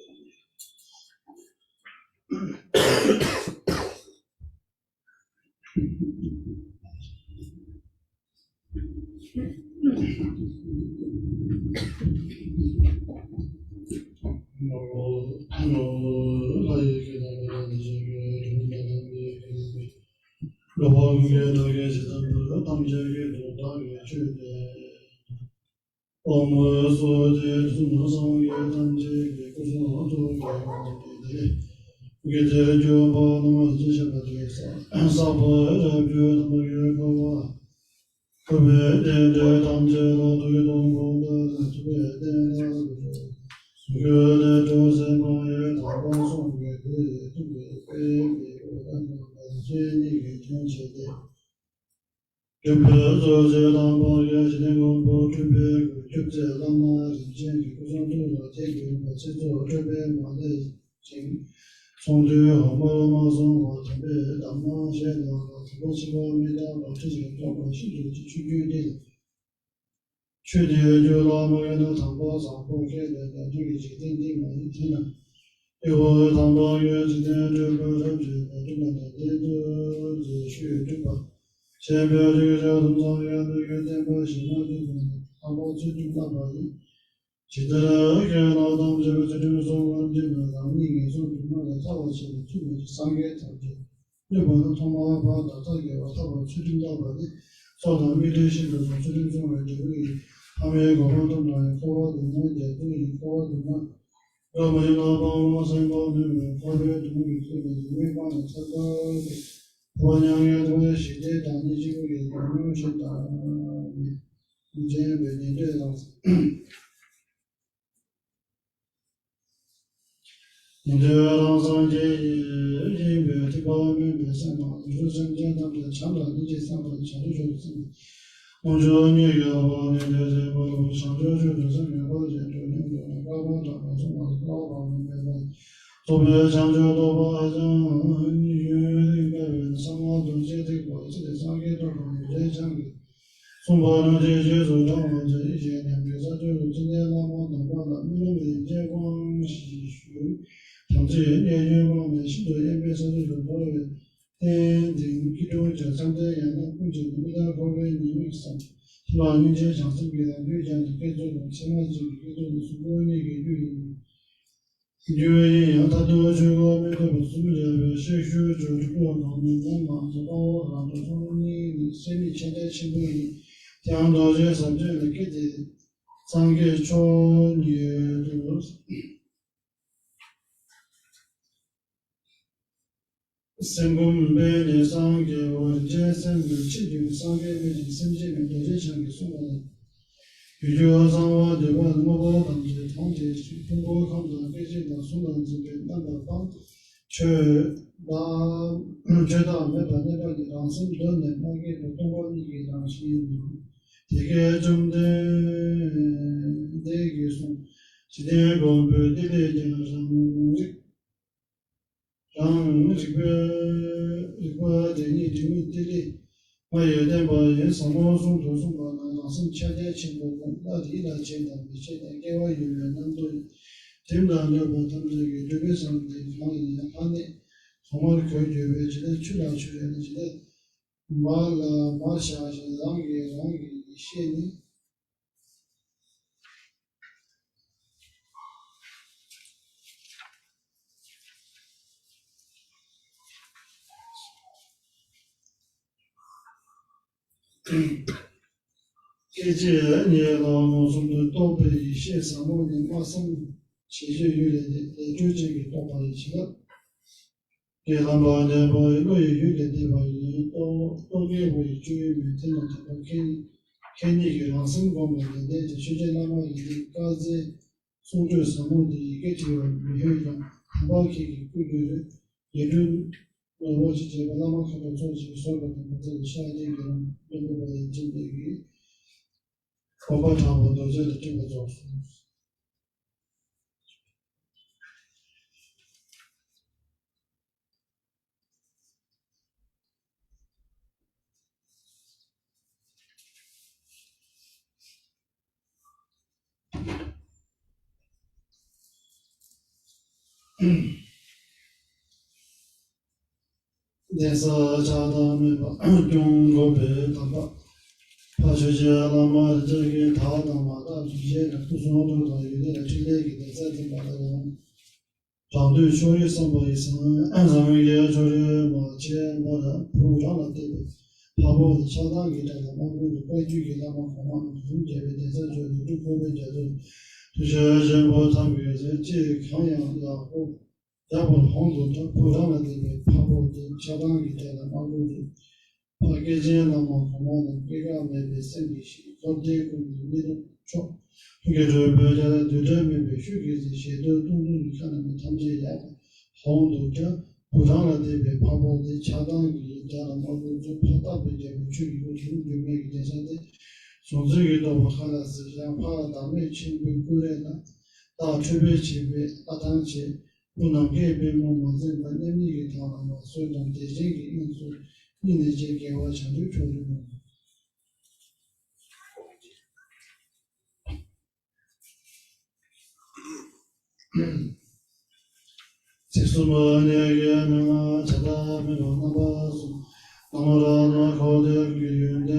我把差不多就是这个做法。那是查到没吧？中国北大吧，他学习了嘛？这个他的嘛，他这些的不说多少，有的去那个的，在这把那个长队说的什么意思？上面也说的嘛，钱嘛的，不让了对不？他把的相当给他的，嘛，我就规矩给他们好嘛，从这边的在这里就过来这里，就是人把他们在这抗阳然后。然后杭州他不让了这个，他把的相当给他的，嘛，我就把给这那么好嘛的，给个那边生理性，到这个里面做。给这边家的对这边必须给这些都你看他们这些杭州这不让了这边，他把的恰当给他的，嘛，我就跑到北京去以后去就没给他现在，从这个到我看了是想怕他们去过来了，到这边去呗，他当时。不能改变我们这个能力给他了嘛，所以讲这些个因素，你那些给我相对处理嘛。这是么那个嘛，查到没有？那么是，那么那考的语的，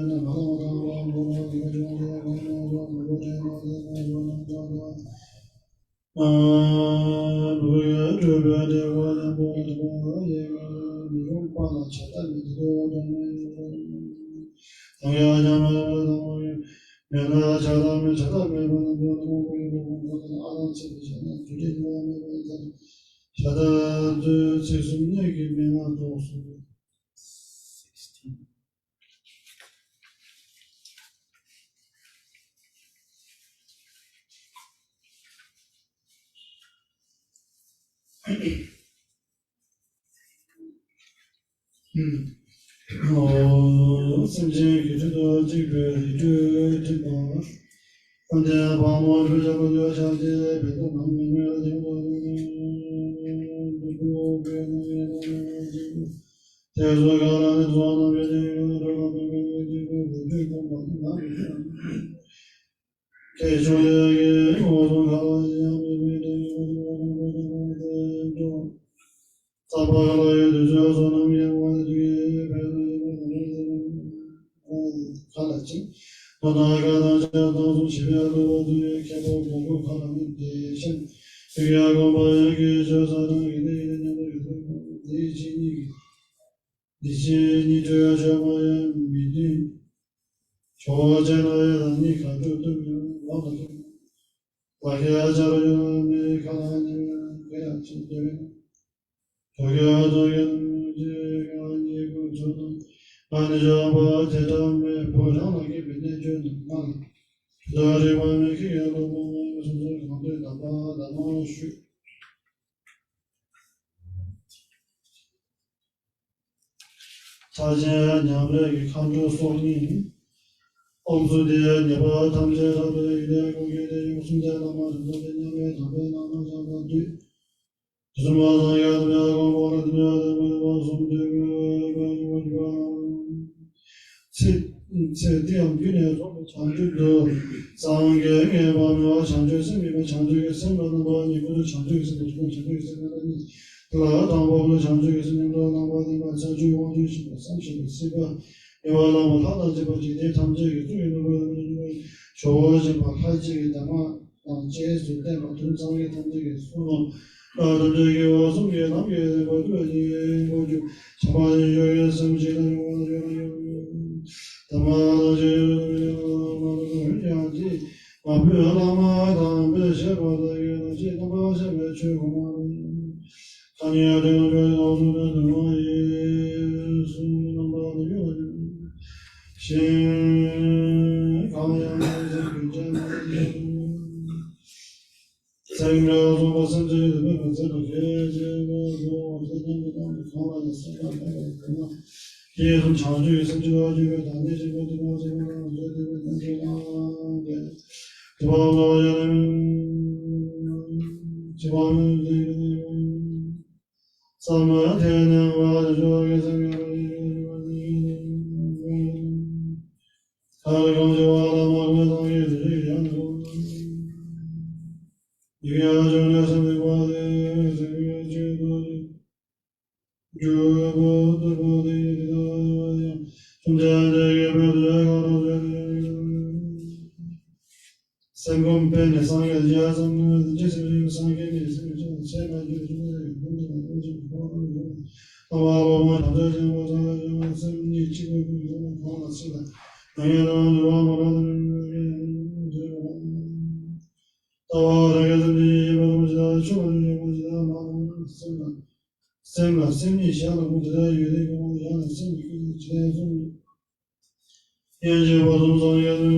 那么不要这边的我那不那个那个，你用光了查到你这个同样讲嘛，原来查到没查到没那阿拉这边现在最近查到就是那个没那多数。曾经给这个这个，反正把我这个小姐别的旁边的这个再说高了的说那边这个嘛，给说的我从高了咋把了有的时候说那边我这个看了清。我那个当时当初前面我都看到广告看了那像这个广告给就是那个你这个什么米的，说这个你看都忘了，我给他讲了就没看那个给他讲这个，这个你不知道，俺这把这张没不让了给别人就能拿。这里我们去了，我们是反对打包去。他现两个给看着说明，欧洲的你把他们这他们有点工业的有现在那么很多的那个他们那么什么对，什么那个怎么样广播了怎么样的什么这个这点去年做的长久的，上个月把那长久生命长久的生活那么你不是长久生命长久生命的你。那当我们长久的生命到那么那么长久往就什么上去的是吧？因为那么他的这个今天他们这个最那个说是把他这个什么接触代表通常给他们这个说。他这个我送给他们的我就什么有什么这个我他妈的这样子，我不要他妈的别写过这个这他妈写不去我妈，他你这个到处的什么也是他妈的有先刚阳这个这个。生着说我甚至这个这个我这个我这个看了是那个什么， 예수 창조의 성지와지가 단대지고 들어오세요. 지방은 사마대는 와주의 성경을 가르강제와 남아의 성경을 이하전의 성경과 생금pen의 상의 야성은 지수의 상의 예수의 제가지의 아와와 나자진 와자진 생리 지구의 강하시다 당연한 와마라는 타와라게들이 바람자 추원이 보지다 마음은 생각 생리 시하는 문제다 유대고 야는 생리 지대선 예제 보존상의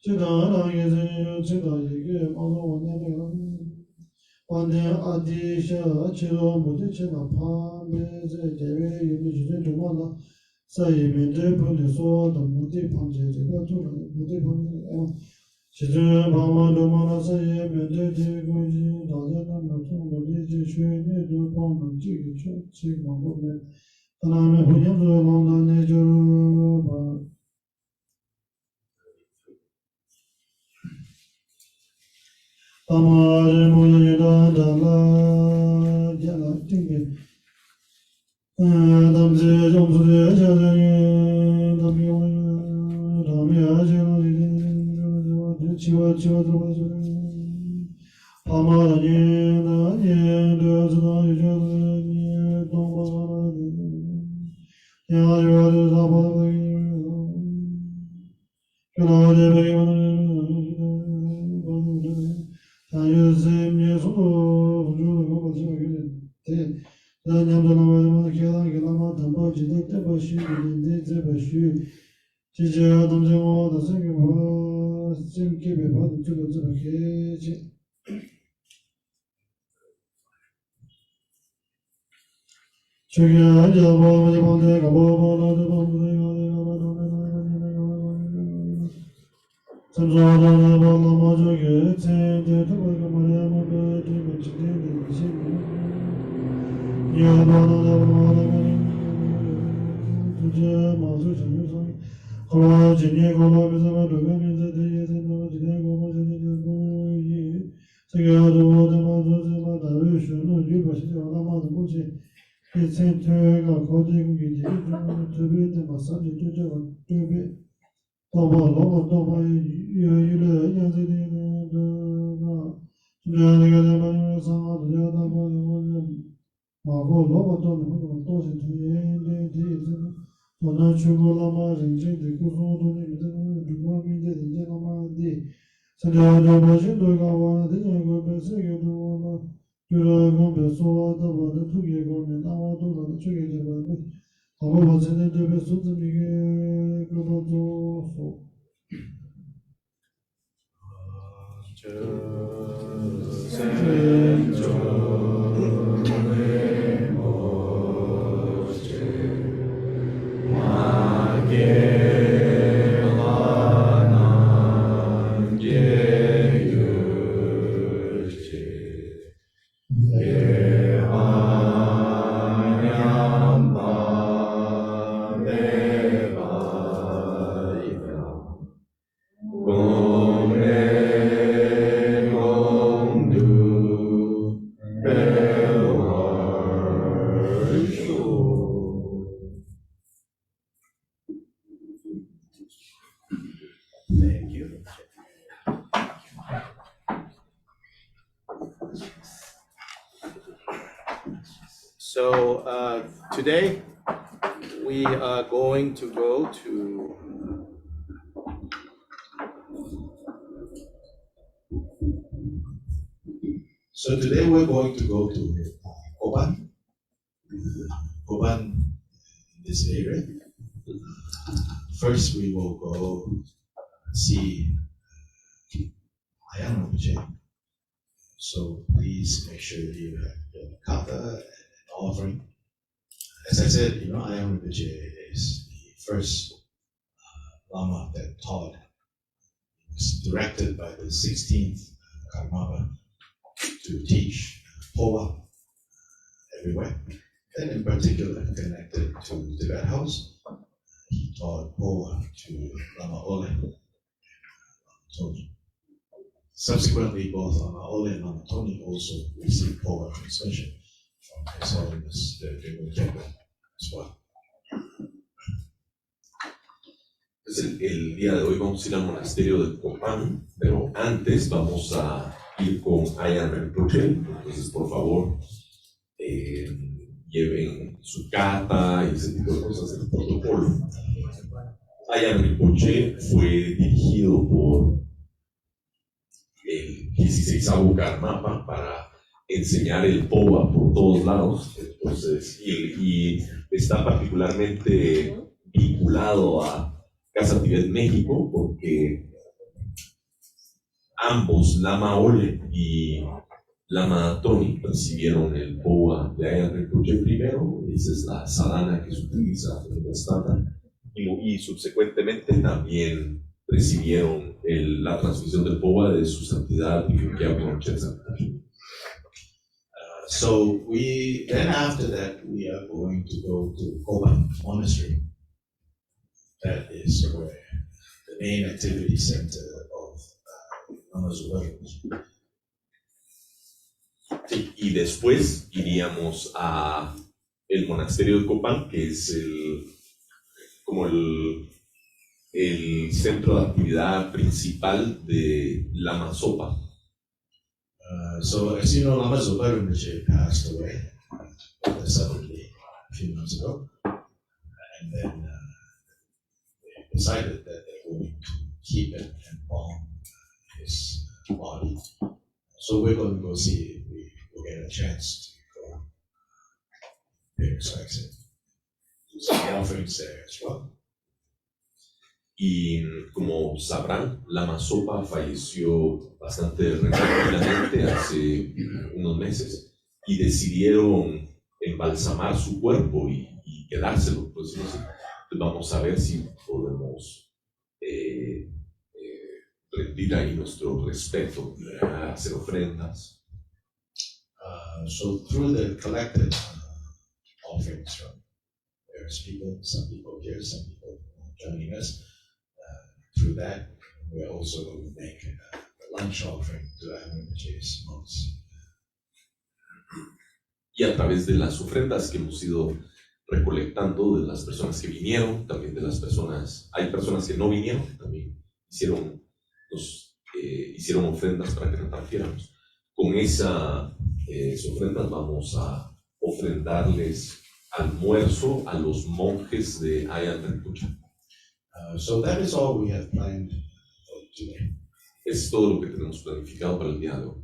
지다랑에서 지다에게 마도원에게 반대 아디샤 지도 모두 지나 파메제 대외 유미주제 도마나 사이면제 분에서 모두 방제제가 좀 모두 방제 지도 마마도마나 사이면제 제고지 다자는 노통 모두 제슈에 도방는 지기초 지방고면 하나님의 분야도 롱단에 주바 아마를 모여다 달라 자라 띵게 남제 점수에 자장에 담이 아제로 지와 들어가서 아마니 나니 되어서 이제니 동바나 야요를 잡아버리고 그러되 자유semye so 주고 가지고 나냠도나마도 기다기다마 담바지도 때바시 인데 바시 지지야 담정어도 생겨 생기베 봐도 저렇게 저기야 저번에 본데가 뭐뭐도 삼사하다나 발라마저게 제대로 말하면 되는 지대는 지금 야바나나 말하면 주제 마저 정해서 걸어지니 걸어면서 들어가면서 대예는 지내고 마저는 세계도 마저마다 외쇼는 줄바시 하나만 뭐지 이 센터가 거대국이 되게 마사지 주제가 되게 또뭐 유유를 야제되는 거 주제가 되면 상하도 되다 보면 마고 로봇도 또 되는데 오늘 주고라마 이제 그거도 누구인데 이제 아마디 세대로 마신도가 와는데 이거 배세게도 그러고 배소와도 와도 두개 거면 나와도 나도 저게 되면 아마 맞는 데에 소득이 그것도 Thank you. So today we are going to go to So today we're going to go to Koban. Koban, this area. First we will go see Ayang Rinpoche. So please make sure you have your kata and offering. As I said, Ayang Rinpoche is the first Lama that taught. It was directed by the 16th Karmapa to teach Poa everywhere, and in particular connected to Tibet House. He taught Poa to Lama Ole and Tony. Subsequently, both Lama Ole and Lama Tony also received Poa transmission from His Holiness the Dringo Temple as well. Entonces, el día de hoy vamos a ir al monasterio del Copán, pero antes vamos a ir con Ayang Rinpoche. Entonces, por favor, lleven su kata y ese tipo de cosas del protocolo. Ayang Rinpoche fue dirigido por el 16º Karmapa para enseñar el Poa por todos lados. Entonces, y está particularmente vinculado a Casa Tibet México, porque ambos, Lama Ole y Lama Tony, recibieron el POA de Ayan Rinpoche primero. Esa es la sadhana que se utiliza en el estándar, y subsecuentemente también recibieron la transmisión del POA de su santidad y So then after that, we are going to go to Koban Monastery. That is where the main activity center of Namazubar. Sí, y después iríamos a el monasterio de Copán, que es como el centro de actividad principal de Lama Zopa. So as you know, Lama Zopa Rinpoche passed away suddenly a few months ago, and then they decided that they're going to keep it and embalm his body. So we're going to go see if we will get a chance to go there, so I said, do some offerings there as well. Y como sabrán, Lama Zopa falleció bastante repentinamente hace unos meses, y decidieron embalsamar su cuerpo y quedárselo, por decirlo así. Entonces vamos a ver si podemos rendir ahí nuestro respeto, hacer ofrendas. So through the collected offerings from various people, some people here, some people joining us, through that we're also going to make a lunch offering to Rinpoche's monks. Y a través de las ofrendas que hemos ido recolectando de las personas que vinieron, también de las personas, hay personas que no vinieron, también hicieron ofrendas para que repartiéramos. Con esas ofrendas vamos a ofrendarles almuerzo a los monjes de Ayan Rinpoche. So that is all we have planned for today. Es todo lo que tenemos planificado para el día de hoy.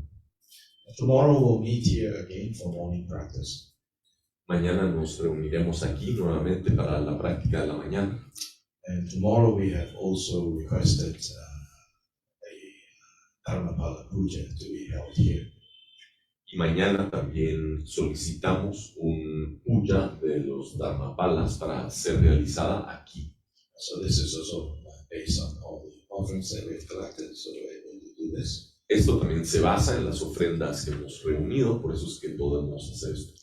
Tomorrow we'll meet here again for morning practice. Mañana nos reuniremos aquí nuevamente para la práctica de la mañana. And tomorrow we have also requested a Dharmapala Puja to be held here. Y mañana también solicitamos un puja de los Dharmapalas para ser realizada aquí. So this is also based on all the offerings that we've collected, so we're able to do this. Esto también se basa en las ofrendas que hemos reunido, por eso es que podemos hacer esto.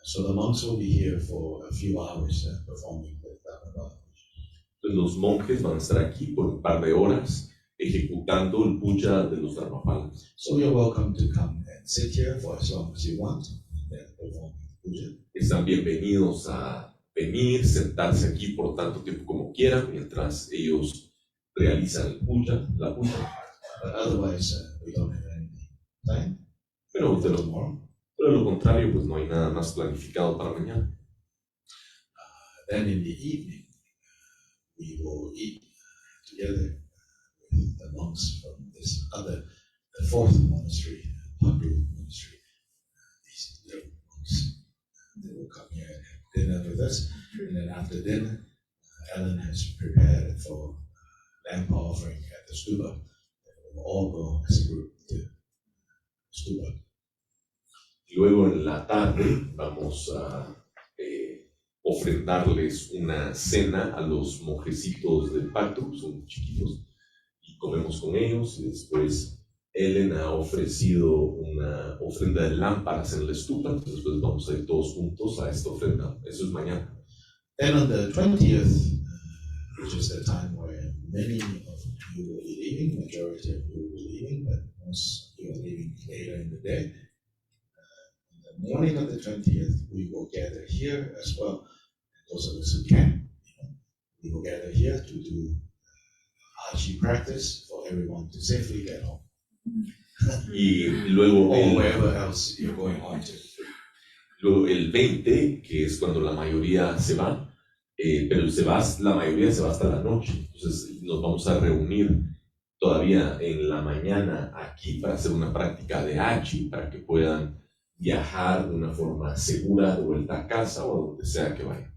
So the monks will be here for a few hours performing the Dharmapala. Entonces los monjes van a estar aquí por un par de horas ejecutando el puja de los Dharmapalas. So you're welcome to come and sit here for as long as you want and perform the puja. Están bienvenidos a venir, sentarse aquí por tanto tiempo como quieran, mientras ellos realizan el puja, la puja. But otherwise, we don't have any time. Pero de Tomorrow. lo contrario, pues no hay nada más planificado para mañana. Then in the evening, we will eat together with the monks from this the fourth monastery, Pablo Monastery. These little monks, they will come here and have dinner with us. And then after dinner, Ellen has prepared for lamp offering at the stupa. We'll all go as a group to the stupa. Luego en la tarde vamos a ofrendarles una cena a los monjecitos del pacto, que son chiquitos, y comemos con ellos. Y después Ellen ha ofrecido una ofrenda de lámparas en la estupa, entonces después vamos a ir todos juntos a esta ofrenda. Eso es mañana. Then on the 20th, which is the time where many of you will be leaving, majority of you will be leaving, but most of you are leaving later in the day. On the morning of the 20th, we will gather here as well. And those of us who can, we will gather here to do Aji practice for everyone to safely get home. Y luego Or wherever else you're going on to. Luego el 20, que es cuando la mayoría se va, pero la mayoría se va hasta la noche. Entonces nos vamos a reunir todavía en la mañana aquí para hacer una práctica de Aji, para que puedan viajar de una forma segura de vuelta a casa o a donde sea que vayan.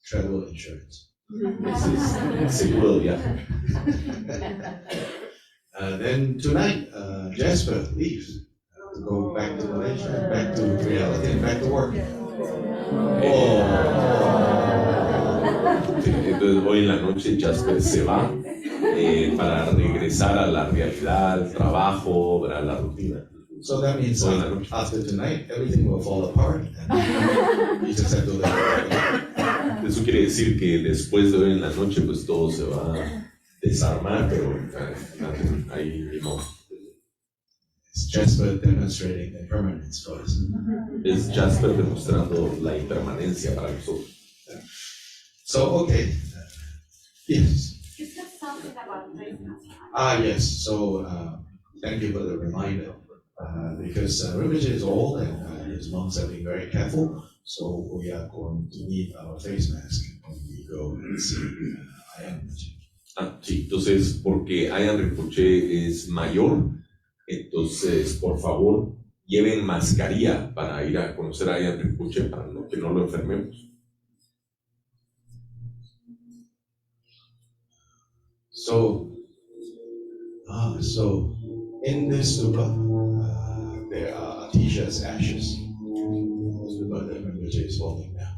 Travel insurance. Ese es seguro de viaje. Then tonight, Jasper leaves to go back to Malaysia, back to reality, and back to work. Entonces hoy en la noche Jasper se va para regresar a la realidad, al trabajo, a la rutina. So that means Hoy en la noche. after tonight, everything will fall apart, and you just have to let it go. Eso quiere decir que después de hoy en la noche pues todo se va a desarmar, pero ahí no. It's Jasper demonstrating impermanence for us. Es Jasper demostrando la impermanencia para nosotros. So, okay. Yes. You said something about Christmas. Yes. So, thank you for the reminder. Because Rinpoche is old and his monks have been very careful. So, we are going to need our face mask when we go and see Ayan Rinpoche. Sí, entonces, porque Ayan Rinpoche es mayor, entonces, por favor, lleven mascarilla para ir a conocer a Ayan Rinpoche para que no lo enfermemos. So in this stupa, there are Atisha's ashes. This stupa that Rinpoche is holding now.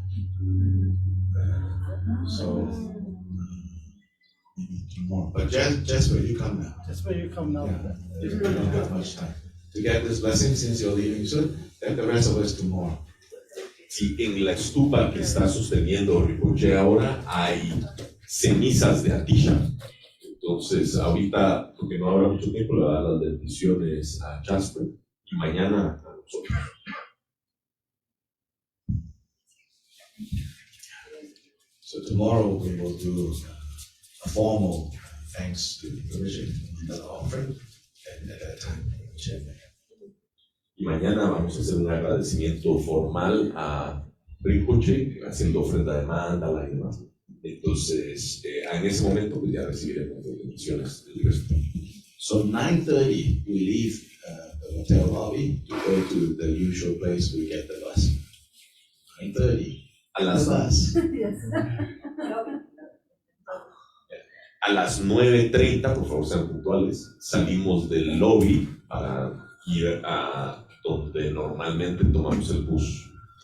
Maybe tomorrow. But Jasper, you come now. That's where you come now. Yeah, we don't have much time to get this blessing since you're leaving soon. Then the rest of us tomorrow. Si en la estupa que está sosteniendo Rinpoche ahora hay cenizas de Atisha, entonces ahorita, porque no habrá mucho tiempo, le va a dar las bendiciones a Jasper y mañana a nosotros. So tomorrow we will do a formal thanks to Rinpoche and the offering, and at that time, Y mañana vamos a hacer un agradecimiento formal a Rinpoche, haciendo ofrenda de mandala y demás. Entonces, en ese momento pues ya recibiremos las bendiciones del resto. So 9:30 we leave the hotel lobby to go to the usual place we get the bus. 9:30. A las, bus. a las 9:30, por favor sean puntuales, salimos del lobby para ir a donde normalmente tomamos el bus.